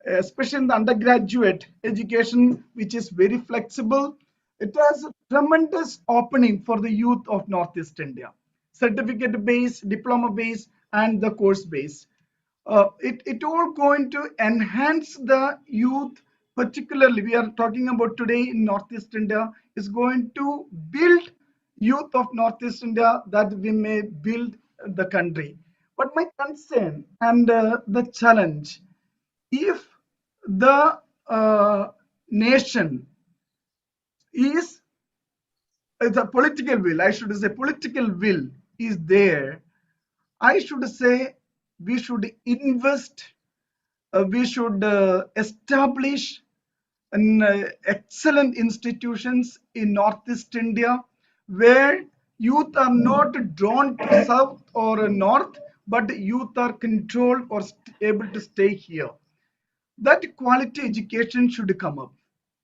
especially in the undergraduate education, which is very flexible, it has a tremendous opening for the youth of Northeast India. Certificate-based, diploma-based, and the course-based. It all going to enhance the youth, particularly we are talking about today in Northeast India, is going to build youth of Northeast India that we may build the country. But my concern and the challenge, if the nation is the political will, I should say political will is there, I should say we should invest, we should establish an excellent institutions in Northeast India where youth are not drawn to south or north, but youth are controlled or able to stay here. That quality education should come up,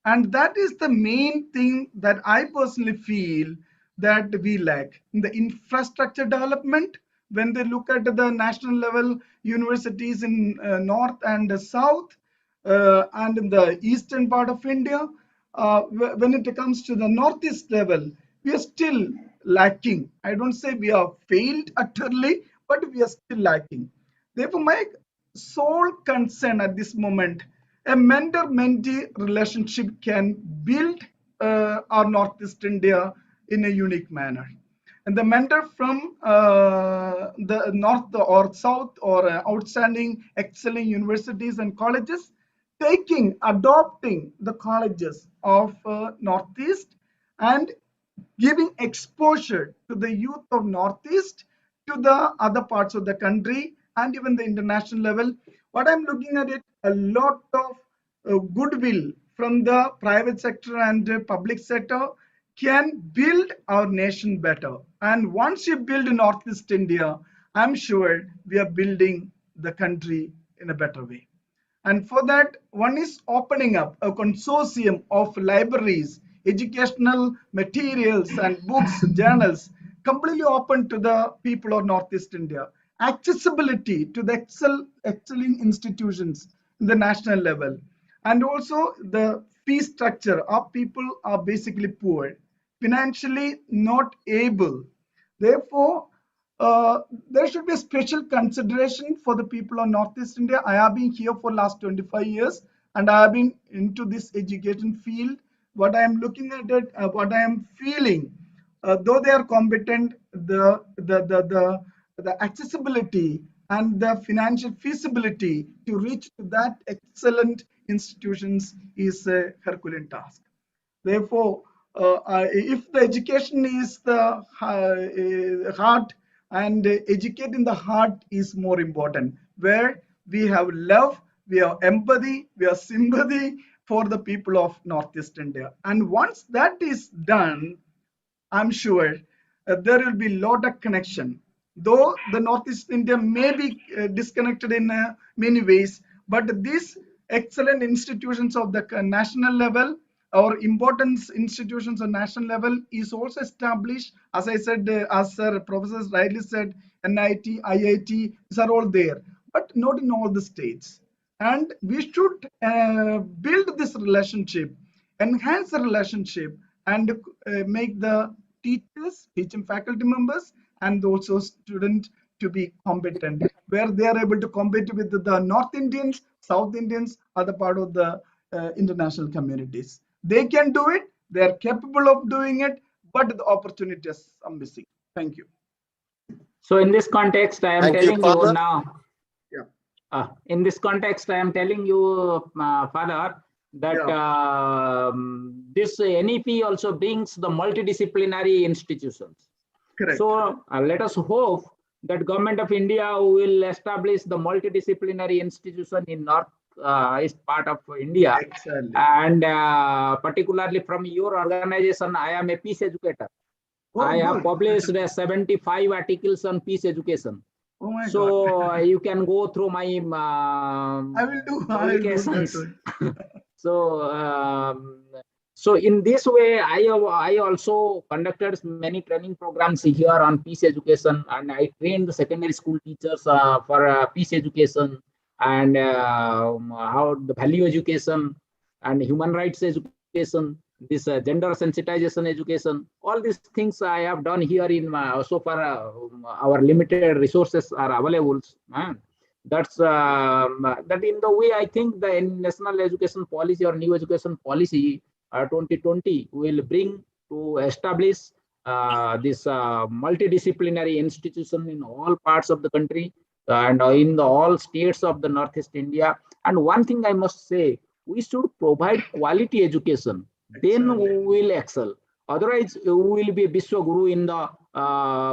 and that is the main thing that I personally feel that we lack in the infrastructure development. When they look at the national level universities in north and south, and in the eastern part of India, when it comes to the northeast level, we are still lacking. I don't say we are failed utterly, but we are still lacking. Therefore, my sole concern at this moment, a mentor-mentee relationship can build our Northeast India in a unique manner. And the mentor from the north or south or outstanding excelling universities and colleges, adopting the colleges of Northeast and giving exposure to the youth of Northeast to the other parts of the country and even the international level. What I'm looking at it, a lot of goodwill from the private sector and public sector can build our nation better. And once you build Northeast India, I'm sure we are building the country in a better way. And for that, one is opening up a consortium of libraries, educational materials and books, journals, completely open to the people of Northeast India. Accessibility to the excelling institutions in the national level. And also the fee structure. Our people are basically poor, financially not able. Therefore, there should be a special consideration for the people of Northeast India. I have been here for last 25 years and I have been into this education field. What I am looking at it, what I am feeling, though they are competent, the accessibility and the financial feasibility to reach to that excellent institutions is a Herculean task. Therefore, if the education is the heart, and educating the heart is more important, where we have love, we have empathy, we have sympathy for the people of Northeast India. And once that is done, I'm sure there will be a lot of connection. Though the Northeast India may be disconnected in many ways, but these excellent institutions of the national level or important institutions on national level is also established. As I said, as Professor rightly said, NIT, IIT, these are all there, but not in all the states. And we should build this relationship, enhance the relationship, and make the teachers, teaching faculty members, and also students to be competent, where they are able to compete with the North Indians, South Indians, other part of the international communities. They can do it. They are capable of doing it, but the opportunities are missing. Thank you. So in this context, I am Thank you, telling you Father. now. Yeah. In this context, I am telling you, Father, that this NEP also brings the multidisciplinary institutions. Correct. So let us hope that Government of India will establish the multidisciplinary institution in North East part of India. Exactly. And particularly from your organization, I am a peace educator. Oh, I have good. published 75 articles on peace education. Oh my God. So you can go through my I will do publications. that. So in this way, I also conducted many training programs here on peace education, and I trained the secondary school teachers for peace education and how the value education and human rights education, this gender sensitization education. All these things I have done here in so far our limited resources are available. That's that in the way I think the national education policy or new education policy 2020 will bring to establish this multidisciplinary institution in all parts of the country and in the all states of the Northeast India. And one thing I must say, we should provide quality education. Then we will excel. Otherwise, we will be Biswa Guru in the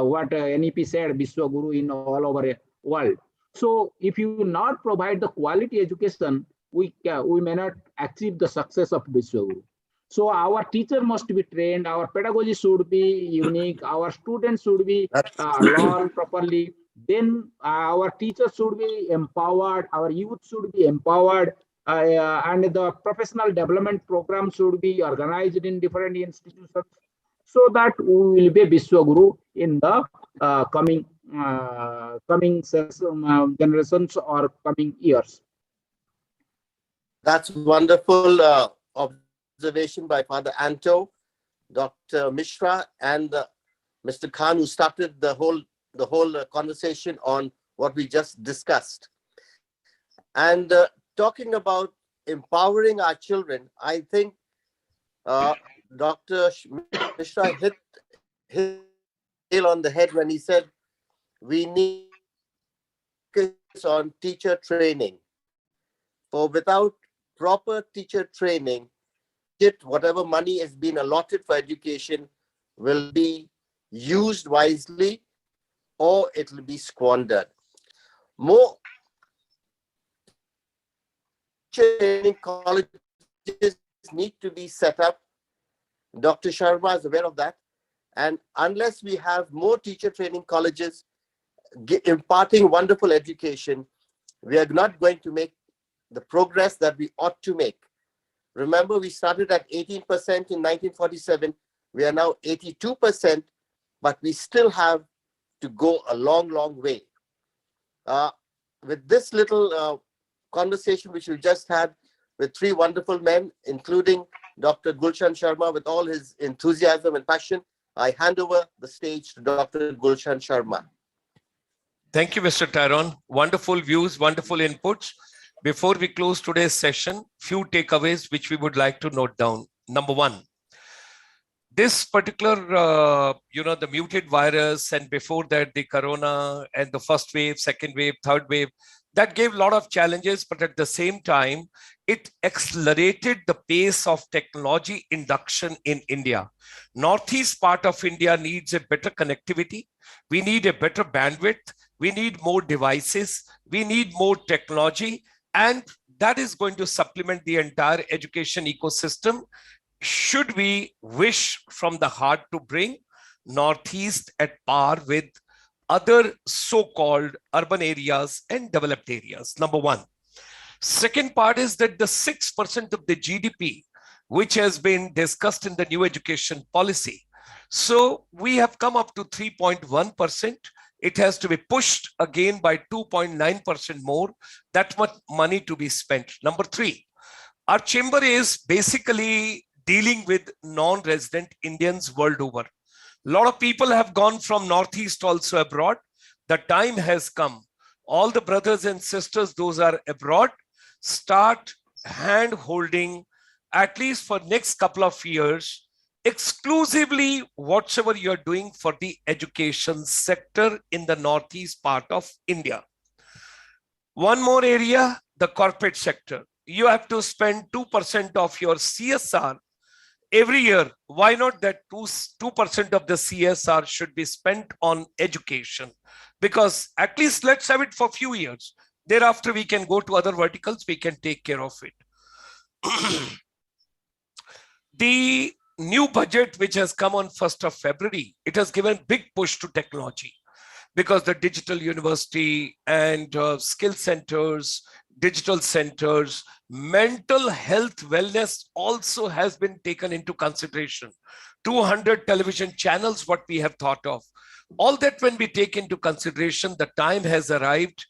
what NEP said, Biswa Guru in all over world. So if you not provide the quality education, we may not achieve the success of Biswa Guru. So our teacher must be trained, our pedagogy should be unique, our students should be learn properly. Then our teachers should be empowered, our youth should be empowered, and the professional development program should be organized in different institutions, so that we will be Biswa Guru in the coming generations or coming years. That's wonderful observation by Father Anto, Dr. Mishra, and Mr. Khan, who started the whole conversation on what we just discussed. And talking about empowering our children, I think Dr. Mishra hit nail on the head when he said we need to focus on teacher training. For without proper teacher training, whatever money has been allotted for education will be used wisely or it will be squandered. More training colleges need to be set up. Dr. Sharma is aware of that. And unless we have more teacher training colleges imparting wonderful education, we are not going to make the progress that we ought to make. Remember, we started at 18% in 1947. We are now 82%, but we still have to go a long, long way. With this little conversation which we just had with three wonderful men, including Dr. Gulshan Sharma, with all his enthusiasm and passion, I hand over the stage to Dr. Gulshan Sharma. Thank you, Mr. Tyrone. Wonderful views, wonderful inputs. Before we close today's session, few takeaways which we would like to note down. Number one, this particular, the muted virus, and before that, the corona and the first wave, second wave, third wave, that gave a lot of challenges, but at the same time, it accelerated the pace of technology induction in India. Northeast part of India needs a better connectivity. We need a better bandwidth. We need more devices. We need more technology. And that is going to supplement the entire education ecosystem. Should we wish from the heart to bring Northeast at par with other so-called urban areas and developed areas? Number one. Second part is that the 6% of the GDP, which has been discussed in the new education policy. So we have come up to 3.1%. It has to be pushed again by 2.9% more. That much money to be spent. Number three, our chamber is basically dealing with non-resident Indians world over. A lot of people have gone from Northeast also abroad. The time has come. All the brothers and sisters, those are abroad, start hand holding, at least for next couple of years, exclusively whatever you're doing for the education sector in the Northeast part of India. One more area, the corporate sector. you have to spend 2% of your CSR every year. Why not that 2% of the CSR should be spent on education? Because at least let's have it for a few years. Thereafter, we can go to other verticals, we can take care of it. The new budget, which has come on 1st of February, it has given big push to technology, because the digital university and skill centers, digital centers, mental health wellness also has been taken into consideration. 200 television channels, what we have thought of. All that when we take into consideration, the time has arrived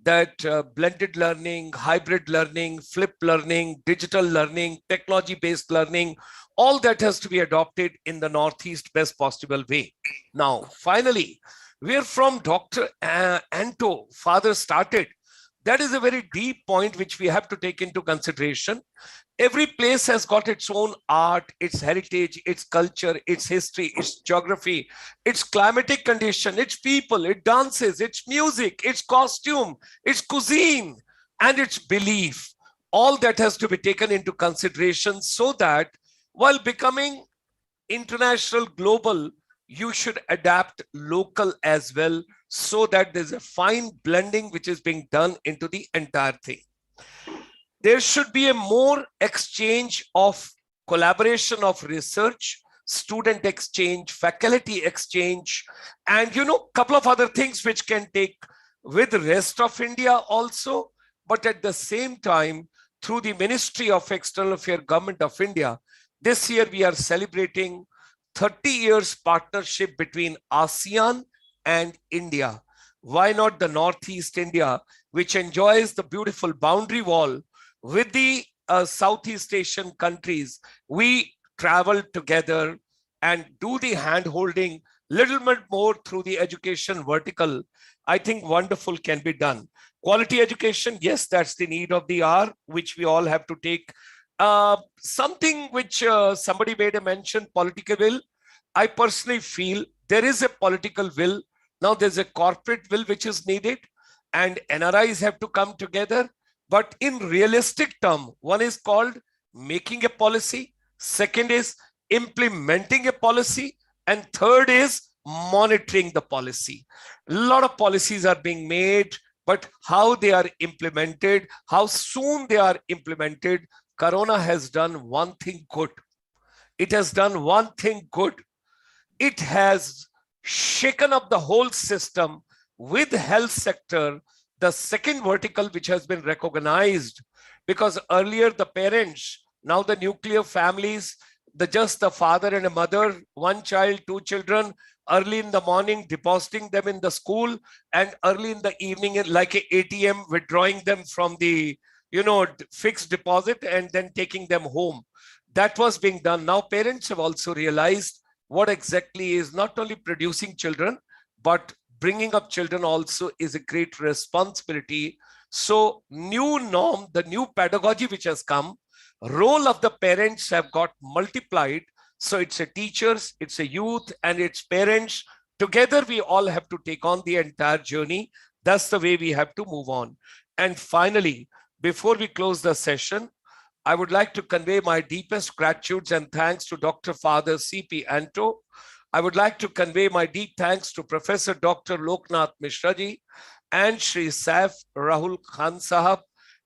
that blended learning, hybrid learning, flipped learning, digital learning, technology-based learning, all that has to be adopted in the Northeast best possible way. Now, finally, where from Dr. Anto, father started, that is a very deep point which we have to take into consideration. Every place has got its own art, its heritage, its culture, its history, its geography, its climatic condition, its people, its dances, its music, its costume, its cuisine, and its belief. All that has to be taken into consideration, so that while becoming international, global, you should adapt local as well, so that there's a fine blending which is being done into the entire thing. There should be a more exchange of collaboration of research, student exchange, faculty exchange, and couple of other things which can take with the rest of India also. But at the same time, through the Ministry of External Affairs, Government of India, this year we are celebrating 30 years partnership between ASEAN and India. Why not the Northeast India, which enjoys the beautiful boundary wall with the Southeast Asian countries? We travel together and do the hand-holding little bit more through the education vertical. I think wonderful can be done. Quality education, yes, that's the need of the hour, which we all have to take. Something which somebody made a mention, political will. I personally feel there is a political will. Now there's a corporate will which is needed, and NRIs have to come together. But in realistic term, one is called making a policy, second is implementing a policy, and third is monitoring the policy. A lot of policies are being made, but how they are implemented, how soon they are implemented. Corona has done one thing good. It has done one thing good. It has shaken up the whole system with health sector, the second vertical which has been recognized, because earlier the parents, now the nuclear families, just the father and a mother, one child, two children, early in the morning depositing them in the school, and early in the evening like a ATM withdrawing them from the fixed deposit and then taking them home. That was being done. Now parents have also realized what exactly is not only producing children, but bringing up children also is a great responsibility. So new norm, the new pedagogy which has come, role of the parents have got multiplied. So it's a teachers, it's a youth, and it's parents. Together we all have to take on the entire journey. That's the way we have to move on. And finally, before we close the session, I would like to convey my deepest gratitude and thanks to Dr. Father C.P. Anto. I would like to convey my deep thanks to Professor Dr. Loknath Mishra ji and Shri Saif Rahul Khan Sahab.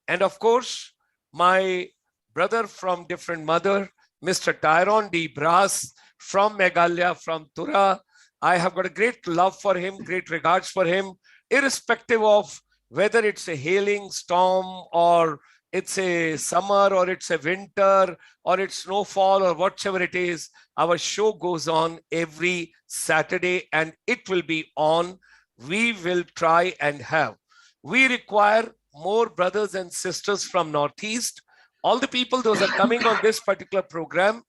And of course, my brother from different mother, Mr. Tyrone D. Brass from Meghalaya, from Tura. I have got a great love for him, great regards for him, irrespective of whether it's a hailing storm or it's a summer or it's a winter or it's snowfall or whatever it is. Our show goes on every Saturday and it will be on. We will try and have. We require more brothers and sisters from Northeast. All the people, those are coming on this particular program,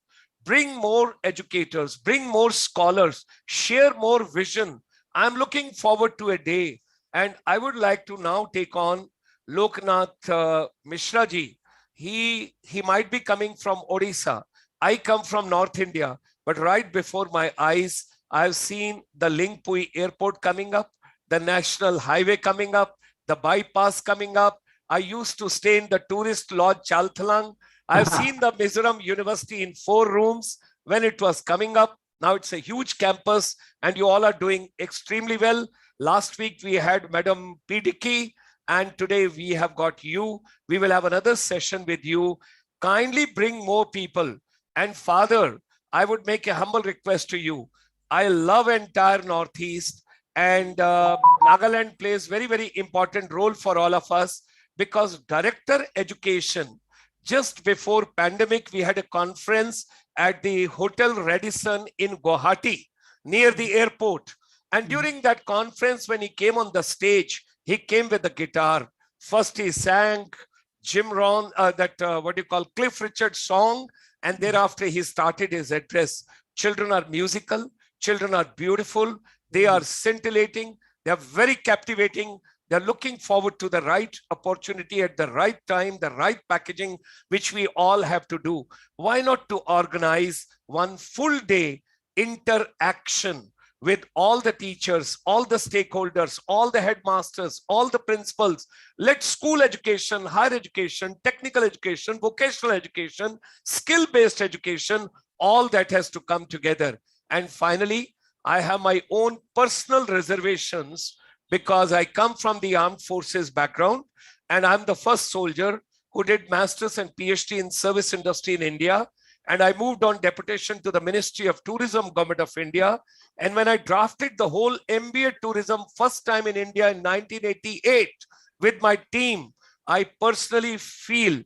bring more educators, bring more scholars, share more vision. I'm looking forward to a day. And I would like to now take on Loknath Mishra ji. He might be coming from Odisha. I come from North India, but right before my eyes, I've seen the Lingpui airport coming up, the national highway coming up, the bypass coming up. I used to stay in the tourist lodge Chalthalang. I've seen the Mizoram University in 4 rooms when it was coming up. Now it's a huge campus and you all are doing extremely well. Last week we had Madam Pidiki and today we have got you. We will have another session with you. Kindly bring more people. And Father, I would make a humble request to you. I love entire Northeast and Nagaland plays very, very important role for all of us because Director Education, just before pandemic, we had a conference at the Hotel Radisson in Guwahati near the airport. And during that conference, when he came on the stage, he came with a guitar. First, he sang Jim Rohn, Cliff Richard song. And thereafter, he started his address. Children are musical. Children are beautiful. They are scintillating. They are very captivating. They're looking forward to the right opportunity at the right time, the right packaging, which we all have to do. Why not to organize one full day interaction with all the teachers, all the stakeholders, all the headmasters, all the principals? Let school education, higher education, technical education, vocational education, skill-based education, all that has to come together. And finally, I have my own personal reservations because I come from the armed forces background and I'm the first soldier who did master's and PhD in service industry in India. And I moved on deputation to the Ministry of Tourism, Government of India. And when I drafted the whole MBA tourism first time in India in 1988 with my team, I personally feel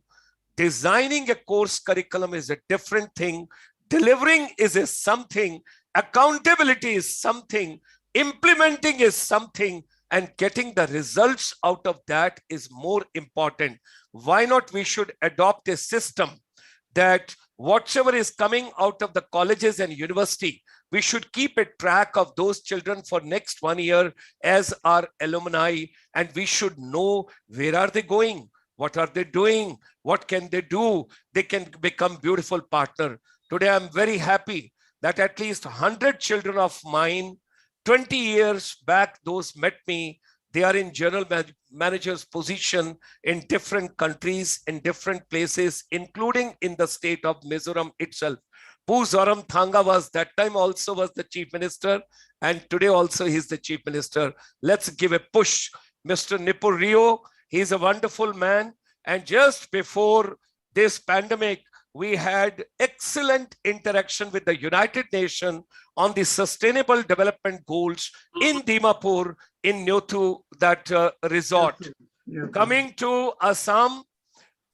designing a course curriculum is a different thing. Delivering is a something. Accountability is something. Implementing is something. And getting the results out of that is more important. Why not we should adopt a system that whatever is coming out of the colleges and university, we should keep a track of those children for next 1 year as our alumni, and we should know where are they going, what are they doing, what can they do, they can become beautiful partner. Today, I'm very happy that at least 100 children of mine, 20 years back, those met me. They are in general manager's position in different countries, in different places, including in the state of Mizoram itself. Pu Zoram Thanga was that time also was the chief minister, and today also he's the chief minister. Let's give a push. Mr. Nipur Rio, he's a wonderful man. And just before this pandemic, we had excellent interaction with the United Nations on the Sustainable Development Goals in Dimapur, in Nyotu, that resort. Yes. Coming to Assam,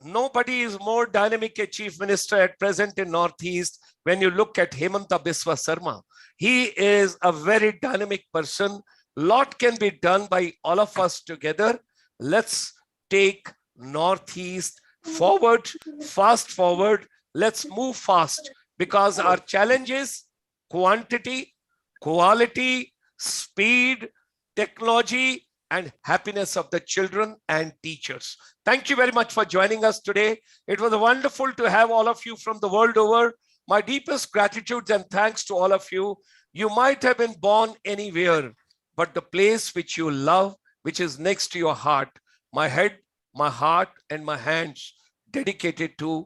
nobody is more dynamic a chief minister at present in Northeast. When you look at Hemanta Biswa Sarma, he is a very dynamic person. Lot can be done by all of us together. Let's take Northeast forward, fast forward. Let's move fast because our challenge is quantity, quality, speed, technology, and happiness of the children and teachers. Thank you very much for joining us today. It was wonderful to have all of you from the world over. My deepest gratitude and thanks to all of you. You might have been born anywhere, but the place which you love, which is next to your heart, my head, my heart, and my hands dedicated to